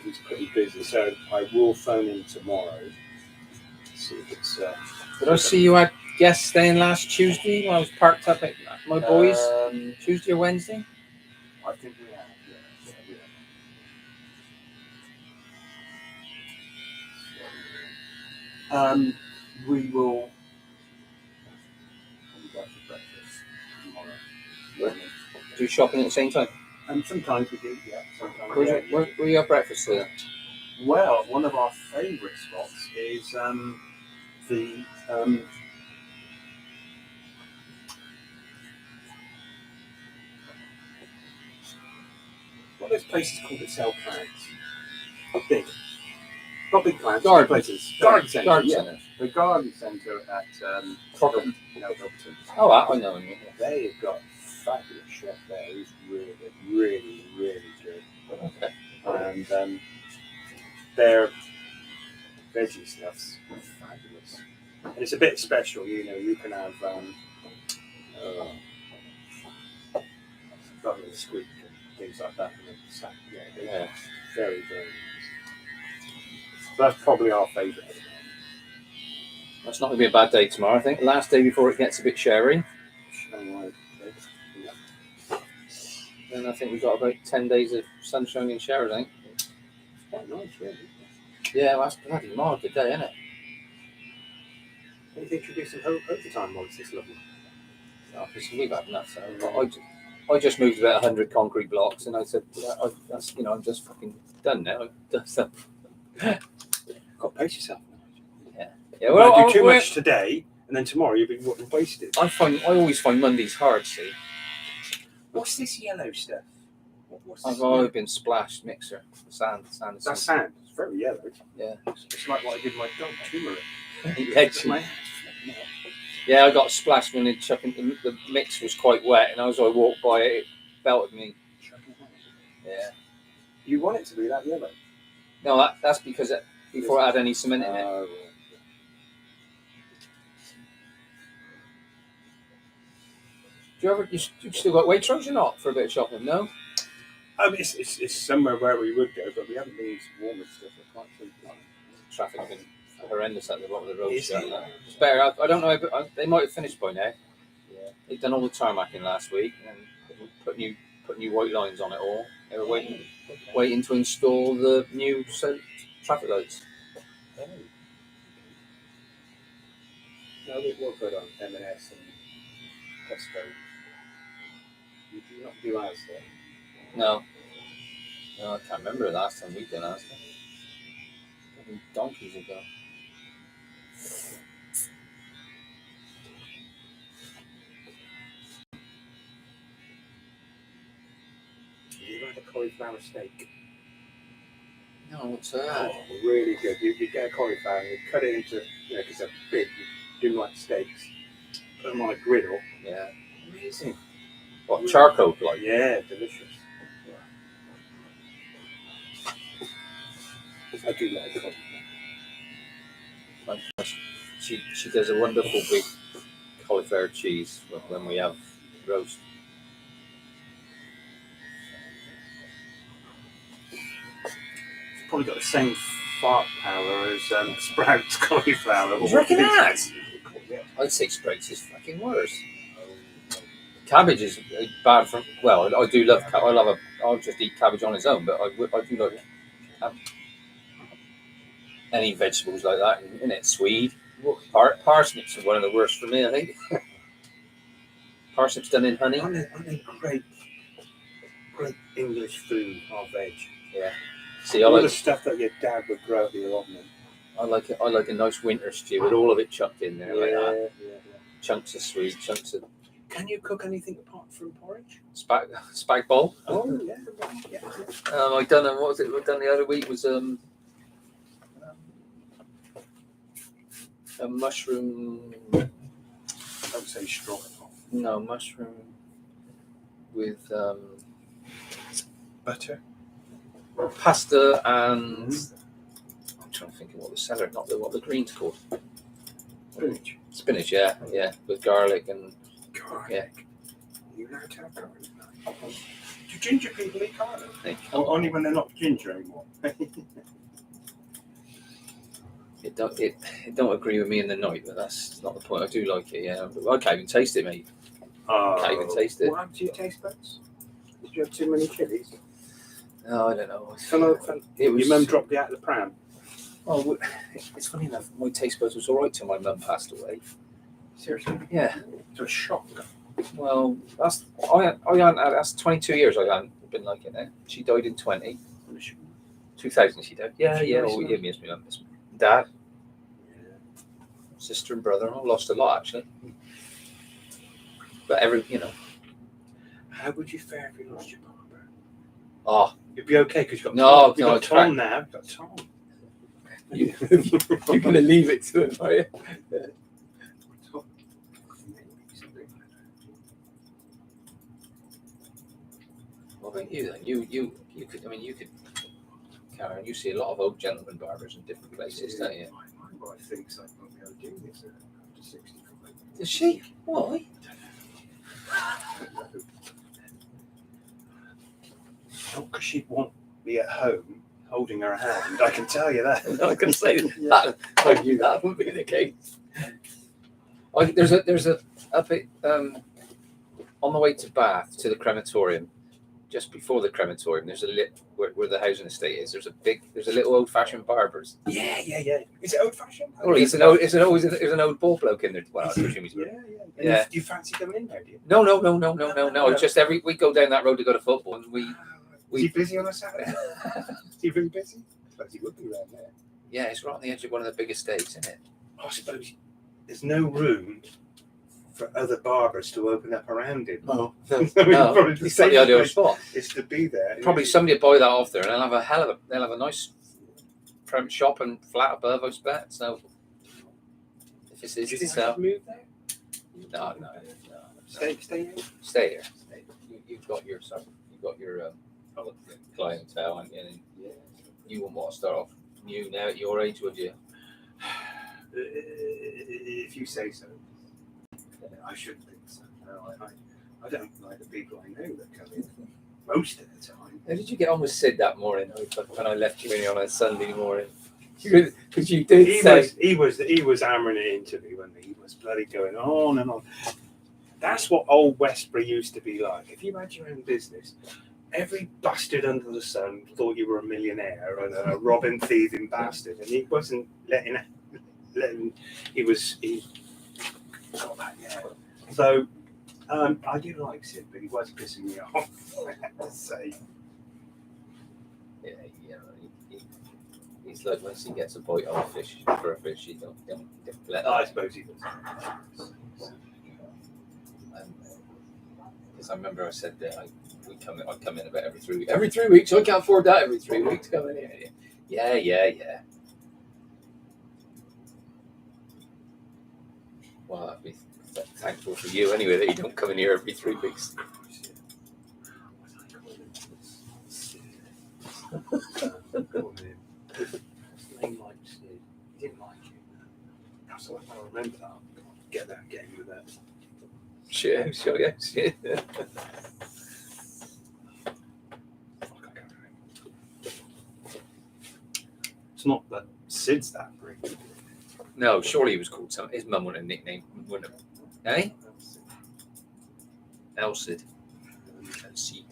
He's pretty busy, so I will phone him tomorrow. See if it's. Did I see you had guests staying last Tuesday when I was parked up at my boys? Tuesday or Wednesday? I think we have, yeah. We will go for breakfast tomorrow. Do shopping at the same time? Sometimes we do, yeah. Sometimes Where you have breakfast today? Well, one of our favourite spots is the what are those places called that sell plants? Big. Not big plants, Garden places. Garden centre. Garden Yeah. centre. The garden centre at Crockham. Hilton. Oh, I know him. They've got a fabulous chef there. He's really, really, really good. Okay. And their veggie stuff's fabulous. And it's a bit special, you know. You can have butter and squeak and things like that. And yeah, very, very nice. So that's probably our favourite. That's not going to be a bad day tomorrow, I think. Last day before it gets a bit sherry. Then I think we've got about 10 days of sunshine and showers, I think. Quite nice, really. Yeah, well, that's bloody mild today, isn't it? Do you think should do some overtime while it's this lovely? No, we've had enough. So I just moved about 100 concrete blocks, and I said, that's, I'm just fucking done now. Got to pace yourself. Yeah, well, do too much today, and then tomorrow you'll be wasted. I always find Mondays hard. See, what's this yellow stuff? I've always been splashed mixer sand. That's sand. It's very yellow. Yeah, it's like what I did my dog turmeric. Yeah, I got splashed when the mix was quite wet, and as I walked by it belted me. Yeah. You want it to be that yellow? No, that's because before it had any cement in it. Right. You still got Waitrose or not for a bit of shopping? No. It's somewhere where we would go, but we haven't been to warmer stuff. I can't think. Traffic's been horrendous at the bottom of the road. It's better. I don't know. They might have finished by now. Yeah. They've done all the tarmacking last week and put new white lines on it all. They were waiting to install the new traffic lights. Oh. No, it will put on M&S and Tesco. You do not do ours there. No, I can't remember the last time we did ours. Donkeys ago. You had a cauliflower steak. No, what's that? Oh, really good. You get a cauliflower and you cut it into, because they're big, you do them like steaks. Put them on a griddle. Yeah. Amazing. What, charcoal like? Yeah, delicious. I do like cauliflower. She does a wonderful big cauliflower cheese when we have roast. It's probably got the same fart power as Sprouts cauliflower. You reckon that? I'd say Sprouts is fucking worse. Cabbage is bad for. Well, I do love. I'll just eat cabbage on its own, but I do like any vegetables like that in it. Swede, parsnips are one of the worst for me. I think parsnips done in honey. Aren't they great English food, our veg? Yeah. See, I All like the stuff that your dad would grow at your allotment. I like it. I like a nice winter stew with all of it chucked in there like that. Yeah. Chunks of sweet, chunks of Can you cook anything apart from porridge? spag bowl. Oh yeah. I done what was it? I done the other week was a mushroom. I would say stroganoff. No, mushroom with Butter. pasta and I'm trying to think of what the celery, not what the green's called. Spinach. Spinach, yeah, with garlic and Garlic. yeah. You allowed to have garlic now? Do ginger people eat garlic? Only when they're not ginger anymore. It don't agree with me in the night, but that's not the point. I do like it, yeah. I can't even taste it, mate. Can't even taste it. What happened to your taste buds? Did you have too many chilies? No, I don't know. It was, your mum dropped you out of the pram. Oh, it's funny enough. My taste buds was all right till my mum passed away. Seriously? Yeah. It was a shock. Well, that's 22 years I haven't been like it. She died in 2000. She died. Yeah. Oh, yeah. Me and my mum. Dad, sister, and brother. I lost a lot actually. But How would you fare if you lost your barber? Oh, You'd be okay because you've got No, Tom. You've got it's Tom fine. now. You've got Tom. you're gonna leave it to him, are you? What about you then? You could. I mean, you could. Karen, you see a lot of old gentleman barbers in different places, don't you? My wife thinks I won't be able to do this after 65. Does she? Why? Not because she'd want me at home holding her hand. I can tell you that. I can say that. I knew that would be the case. There's a up at, on the way to Bath to the crematorium. Just before the crematorium, there's where the housing estate is. There's a little old-fashioned barber's. Yeah. Is it old-fashioned? Well, it's an old ball bloke in there. Well, I presume he's. Yeah. Do you fancy coming in there? Do you? No. It's just we go down that road to go to football, and Is he busy on a Saturday? Is he really busy? I suppose he would be around there. yeah, it's right on the edge of one of the biggest estates, isn't it? I suppose there's no room for other barbers to open up around him. No, Probably the it's not the ideal spot. is to be there. Probably somebody will buy that off there, and they'll have a nice front shop and flat above, I bet. So if it's Do you to think I sell, should move there? no. Stay here. Stay here. You've got your clientele, and you wouldn't want to start off new now at your age, would you? If you say so. I shouldn't think so. No, I don't like the people I know that come in most of the time. How did you get on with Sid that morning when I left you in on a Sunday morning? Because you did say He was hammering it into me when he was bloody going on and on. That's what old Westbury used to be like. If you had your own business, every bastard under the sun thought you were a millionaire and a robbing, thieving bastard, and he wasn't letting. He got that, yeah. So I do like Sid, but he was pissing me off. I have to say. he's like once he gets a bite on a fish for a fish, he don't let. I suppose he does. Because I remember I said that I'd come in about every 3 weeks. Every 3 weeks, I can't afford that. Every 3 weeks, come in here. Yeah. Well, I'd be thankful for you anyway that you don't come in here every 3 weeks. He didn't like you. That's what I remember that. Get him with that. Sure. It's not that Sid's that great. No, surely he was called something. His mum wanted a nickname, wouldn't it? Eh? Elsid. Elsid.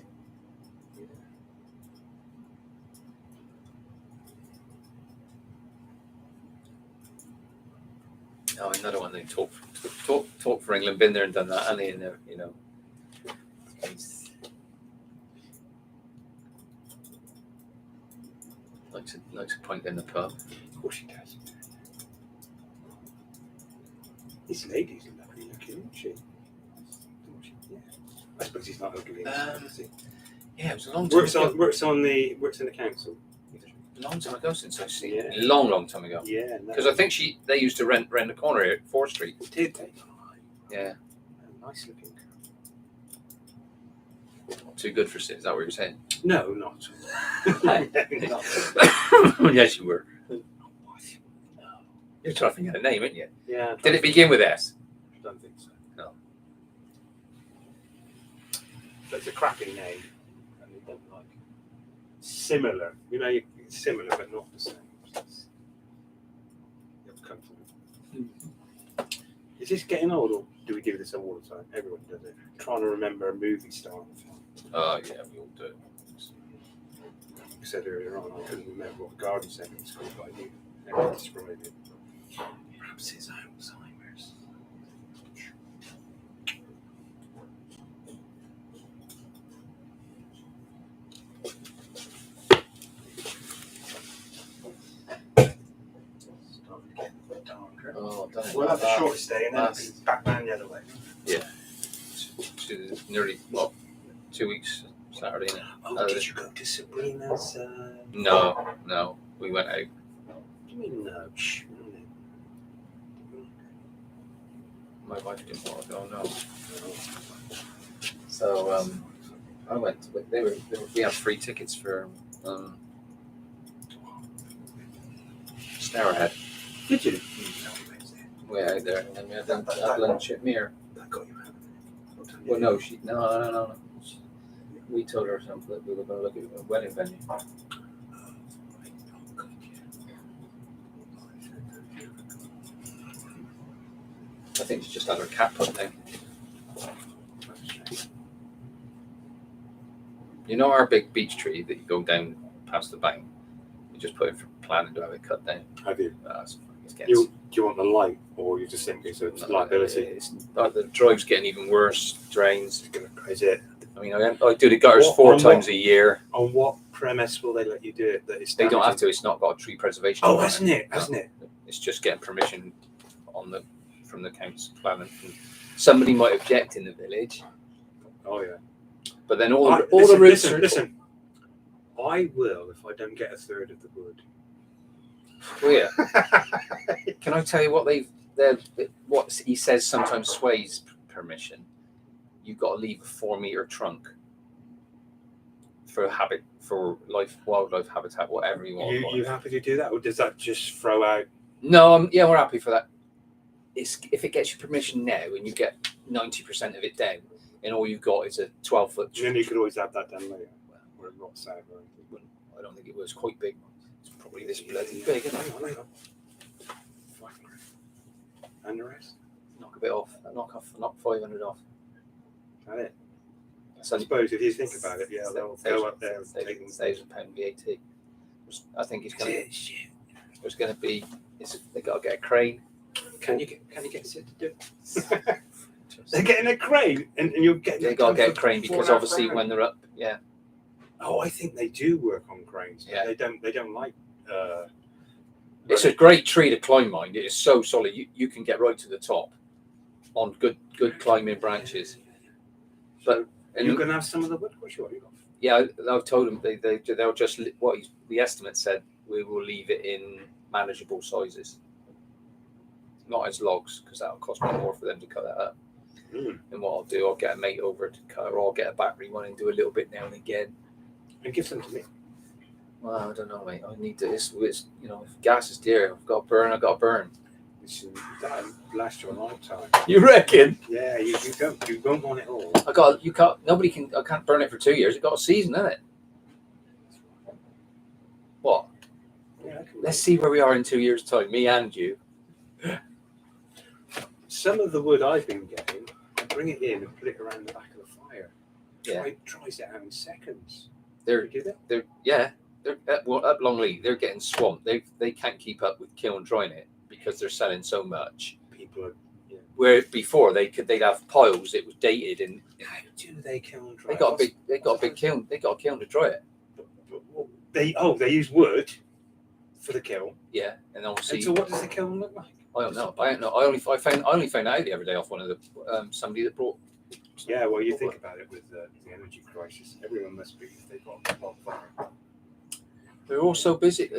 Oh, another one. They talk for England. Been there and done that, and they in there, you know. Likes a pint in the pub. Of course he does. This lady's lovely looking, isn't she? Yeah. I suppose he's not ugly. Is he? Yeah, it was a long time ago. Works in the council. Long time ago since I've seen Yeah. it. Long time ago. Yeah. Because I think they used to rent the corner here at 4th Street. Did they? Yeah. Nice looking girl. Too good for Sid. Is that what you're saying? No, not. Yes, you were. You're trying to think of a name, aren't you? Yeah. Did it begin with S? I don't think so. No. But it's a crappy name. And they don't like similar. You know, it's similar but not the same. You have to come to it. Is this getting old, or do we do this all the time? Everyone does it. Trying to remember a movie star. Oh, yeah, we all do. I said earlier on, I couldn't remember what the garden centre was called, but I knew everyone described it. Perhaps it's Alzheimer's. Oh, don't We'll have the shortest day and then That's- it'll be back round the other way. Nearly, 2 weeks Saturday. Now. Oh, did you go to Sabrina's? No, we went out. What do you mean no? Shh. My wife didn't want to go. No. So I went. We had free tickets for Snarrowhead. Did you? Way out there, and then we had lunch at Mere. That got you out. Well, no, no. We told her something that we were going to look at a wedding venue. I think she just had her cat put down. You know our big beech tree that you go down past the bank? You just put it for planning to have it cut down. Have you? It's Do you want the light, or you just think it's a liability? The drive's getting even worse. Drains. Is it? I mean, I do the gutters four times a year. On what premise will they let you do it? That it's They don't have damaging? to. It's not got a tree preservation. Oh, on it. hasn't it? Hasn't it? It's just getting permission from the council planning. Somebody might object in the village, Oh yeah. but then all the listen, routes listen, are. listen. I will if I don't get a third of the wood. Well, yeah. Can I tell you what what he says sometimes sways permission? You've got to leave a 4-meter trunk for wildlife habitat, whatever you want. to call You it. happy to do that, or does that just throw out? No, yeah, we're happy for that. If it gets you permission now and you get 90% of it down, and all you've got is a 12-foot. And then you could always have that done later, or it rots out. Or anything. I don't think it was quite big. It's probably this bloody big, isn't it? Hang on. And the rest? Knock a bit off. Knock 500 off. Is that it? So I suppose if you think about it, yeah, they'll go up there and take them. £1,000 VAT. I think it's going to. There's going to be. They got to get a crane. Can you get Sid to do it? They're getting a crane, and you're getting. They got to get a crane because obviously when they're up, yeah. Oh, I think they do work on cranes. Yeah. They don't like. It's a great tree to climb, mind. It is so solid. You can get right to the top on good climbing branches. But and you're going to have some of the wood. What you got? yeah, I've told them they'll just the estimate said we will leave it in manageable sizes, not as logs because that'll cost me more for them to cut that up. And what I'll do, I'll get a mate over to cut, or I'll get a battery one and do a little bit now and again. And give some to me. Well, I don't know, mate. I need to. It's if gas is dear. I've got to burn. That'll last you a lifetime. You reckon? Yeah, you won't want it all. I can't burn it for 2 years. It got a season, isn't it? What? Yeah, Let's see where we are in 2 years' time. Me and you. Some of the wood I've been getting, I bring it in and put it around the back of the Yeah. Dries it out in seconds. They're You do that? they're up Longley. They're getting swamped. They can't keep up with kiln drying it because they're selling so much. People are. Where before they'd have piles. It was dated, and How do they kiln dry? they got a big kiln. They got a kiln to dry it. They use wood for the kiln. Yeah, and obviously. And so what does the kiln look like? I don't know. I don't know. I only found out the other day off one of the somebody that brought. Yeah, well, you think about it with the energy crisis. Everyone must be. They've got fire. They're all so busy.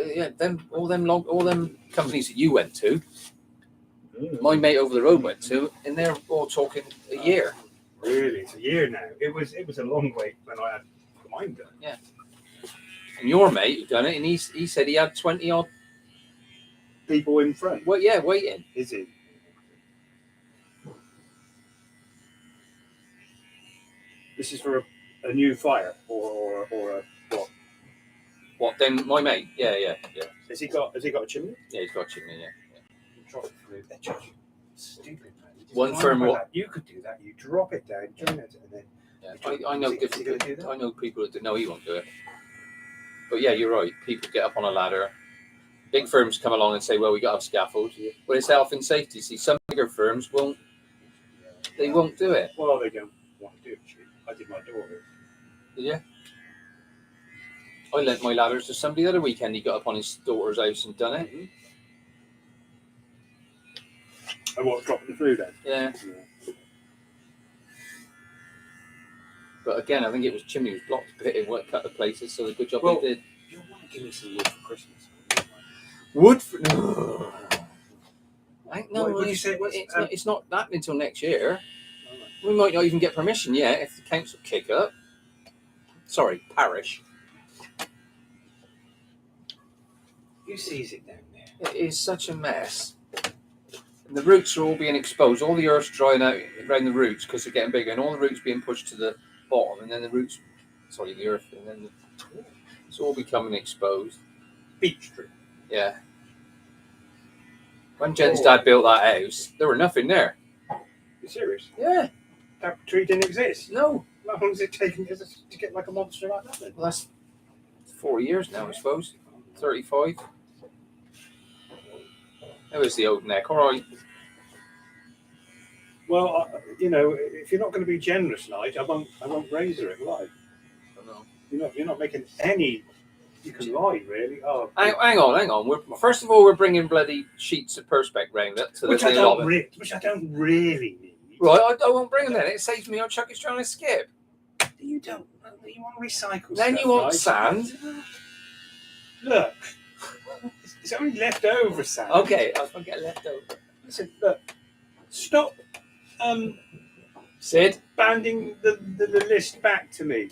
All them companies that you went to. My mate over the road went to, and they're all talking a year. Really, it's a year now. It was a long wait when I had mine done. Yeah. And your mate who done it, and he said he had 20 odd. People in front. Well, yeah, waiting. Is he? This is for a new fire or a what? What then? My mate. Yeah. Has he got a chimney? Yeah, he's got a chimney. Yeah. Drop it through. They're just stupid, man. You just One climb firm over what? that. You could do that. You drop it down, join it, and then. Yeah, I know Is he gonna do different. that? I know people that no, he won't do it. But yeah, you're right. People get up on a ladder. Big firms come along and say, "Well, we got to have scaffolds." But it's health and safety. See, some bigger firms won't. They won't do it. Well, they don't want to do it. I did my door. Yeah. I lent my ladders to somebody the other weekend. He got up on his daughter's house and done it. Mm-hmm. And what, dropping the through then? Yeah. But again, I think it was chimney was blocked a bit in a couple of places, so the good job Well, he did. You want to give me some wood for Christmas? Wood for no. No, What did you say it was? it's not happening until next year. We might not even get permission yet if the council kick up. Sorry, parish. Who sees it down there? It is such a mess. And the roots are all being exposed. All the earth's drying out around the roots because they're getting bigger, and all the roots being pushed to the bottom, and then the earth, and then it's all becoming exposed. Beech tree. Yeah. When Jen's dad built that house, there were nothing there. You serious? Yeah. That tree didn't exist. No. How long has it taken to get like a monster like that then? Well, that's 40 years now, I suppose. 35. That was the old neck. All right. Well, if you're not going to be generous, Nige, I won't razor it, will I? No. You're not making any. You can lie, really. Oh, Hang on. First of all, we're bringing bloody sheets of perspex round it. So which I don't really need. Right, I won't bring them then. It saves me on chuck it straight on a skip. You don't. You want to recycle. Then stuff, you want Nige. sand. Look, it's only leftover sand. Okay, I'll get left over. Listen, look. Stop. Sid? Banding the list back to me.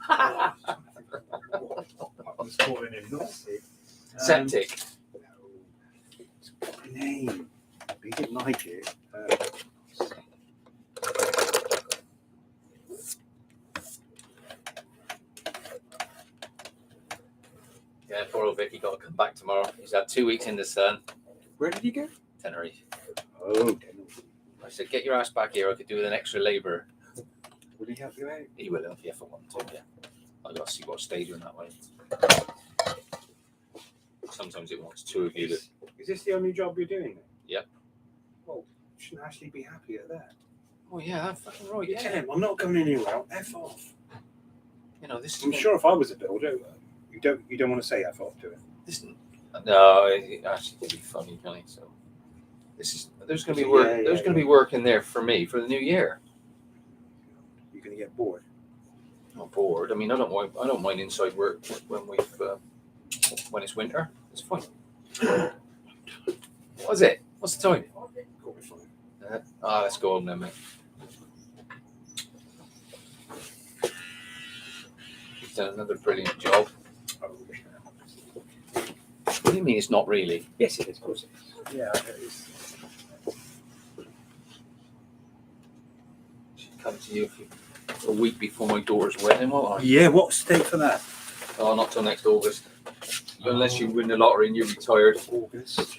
I was calling him naughty. Septic. No, it's my name. He didn't like it. Yeah, poor old Vicky got to come back tomorrow. He's had 2 weeks in the sun. Where did you go? Tenerife. Oh, I said, get your ass back here. I could do with an extra labourer. will he help you out? He will help you if I want to, yeah. I've got to see what stage you're in that way. Sometimes it wants two of you. Is this the only job you're doing then? Yep. Well, shouldn't Ashley be happy at that? Oh, yeah, that's fucking right. You tell Yeah. him, I'm not going anywhere. I'll F off. You know, this is. I'm sure if I was a builder, you don't want to say F off to him. This, no, it actually would be funny, Johnny. So, there's going to be work. There's going to be work in there for me for the new year. You're going to get bored. Not bored. I mean, I don't mind inside work when it's winter. It's fine. What is it? What's the time? Let's go home then, mate. He's done another brilliant job. What do you mean it's not really? Yes, it is. Of course it is. Yeah, it is. Should come to you a week before my daughter's wedding, won't I? Yeah, what's the date for that? Oh, not till next August. Unless you win the lottery and you're retired. August.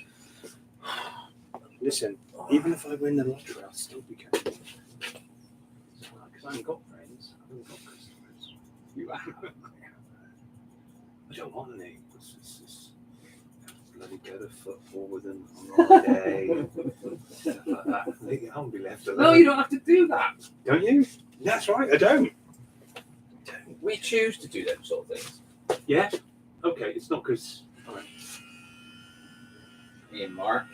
Listen, even if I win the lottery, I'll still be going. I haven't got friends. I haven't got customers. You have. I don't want any. It's bloody go to football with them on holiday. Stuff like that. I'll be left alone. No, you don't have to do that. Don't you? That's right, I don't. We choose to do them sort of things. Yeah? Okay, it's not because. Alright. Me and Mark.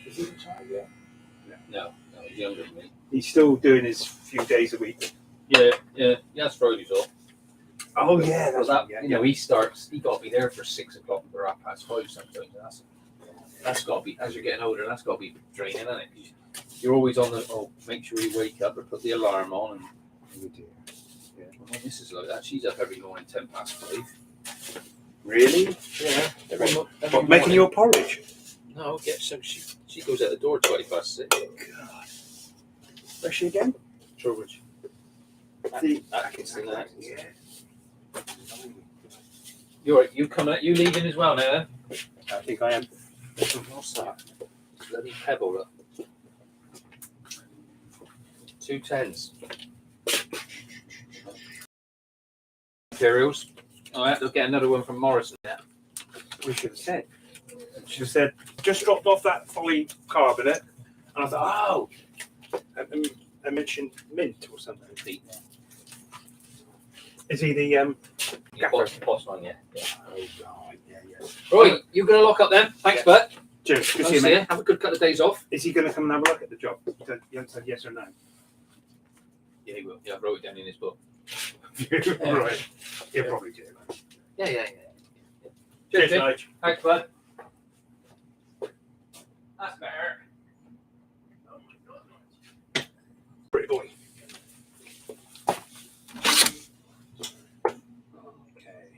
Is he retired yet? No, he's younger than me. He's still doing his few days a week. Yeah. He has Fridays off. Oh, yeah, Well, that's that, yeah, you know, he got to be there for 6 o'clock or 5:30 sometimes. That's got to be, as you're getting older, that's got to be draining, isn't it? 'Cause you're always on the, make sure you wake up or put the alarm on. And Oh, dear. well, my missus is like that. She's up every morning 5:10. Really? Yeah. Every What, making morning. your porridge? No, she goes out the door 6:20. God. Where's she again? Trowbridge. The Atkinson, yeah. You coming? You leaving as well now? Then? I think I am. What's that? Bloody pebble. Look. 2 10s. Imperials. Oh, I have to get another one from Morrison. Yeah. We should have said. She said, just dropped off that folly carbonate. And I thought, oh, I mentioned mint or something. Is he the gaffer? Boss one, yeah. Oh, God, yeah. Right, you gonna lock up then? Thanks, Bert. Cheers. Good Nice to see you, to see you. mate. Have a good couple of days off. Is he going to come and have a look at the job? You haven't said yes or no. Yeah, he will. Yeah, I wrote it down in his book. Right. He'll probably do. Yeah. Cheers, Jim. Nige. Thanks, bud. That's better. Pretty boy. Okay.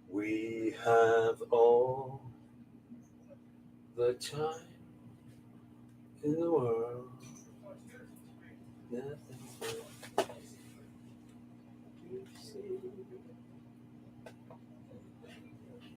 We have all the time in the world. Nothing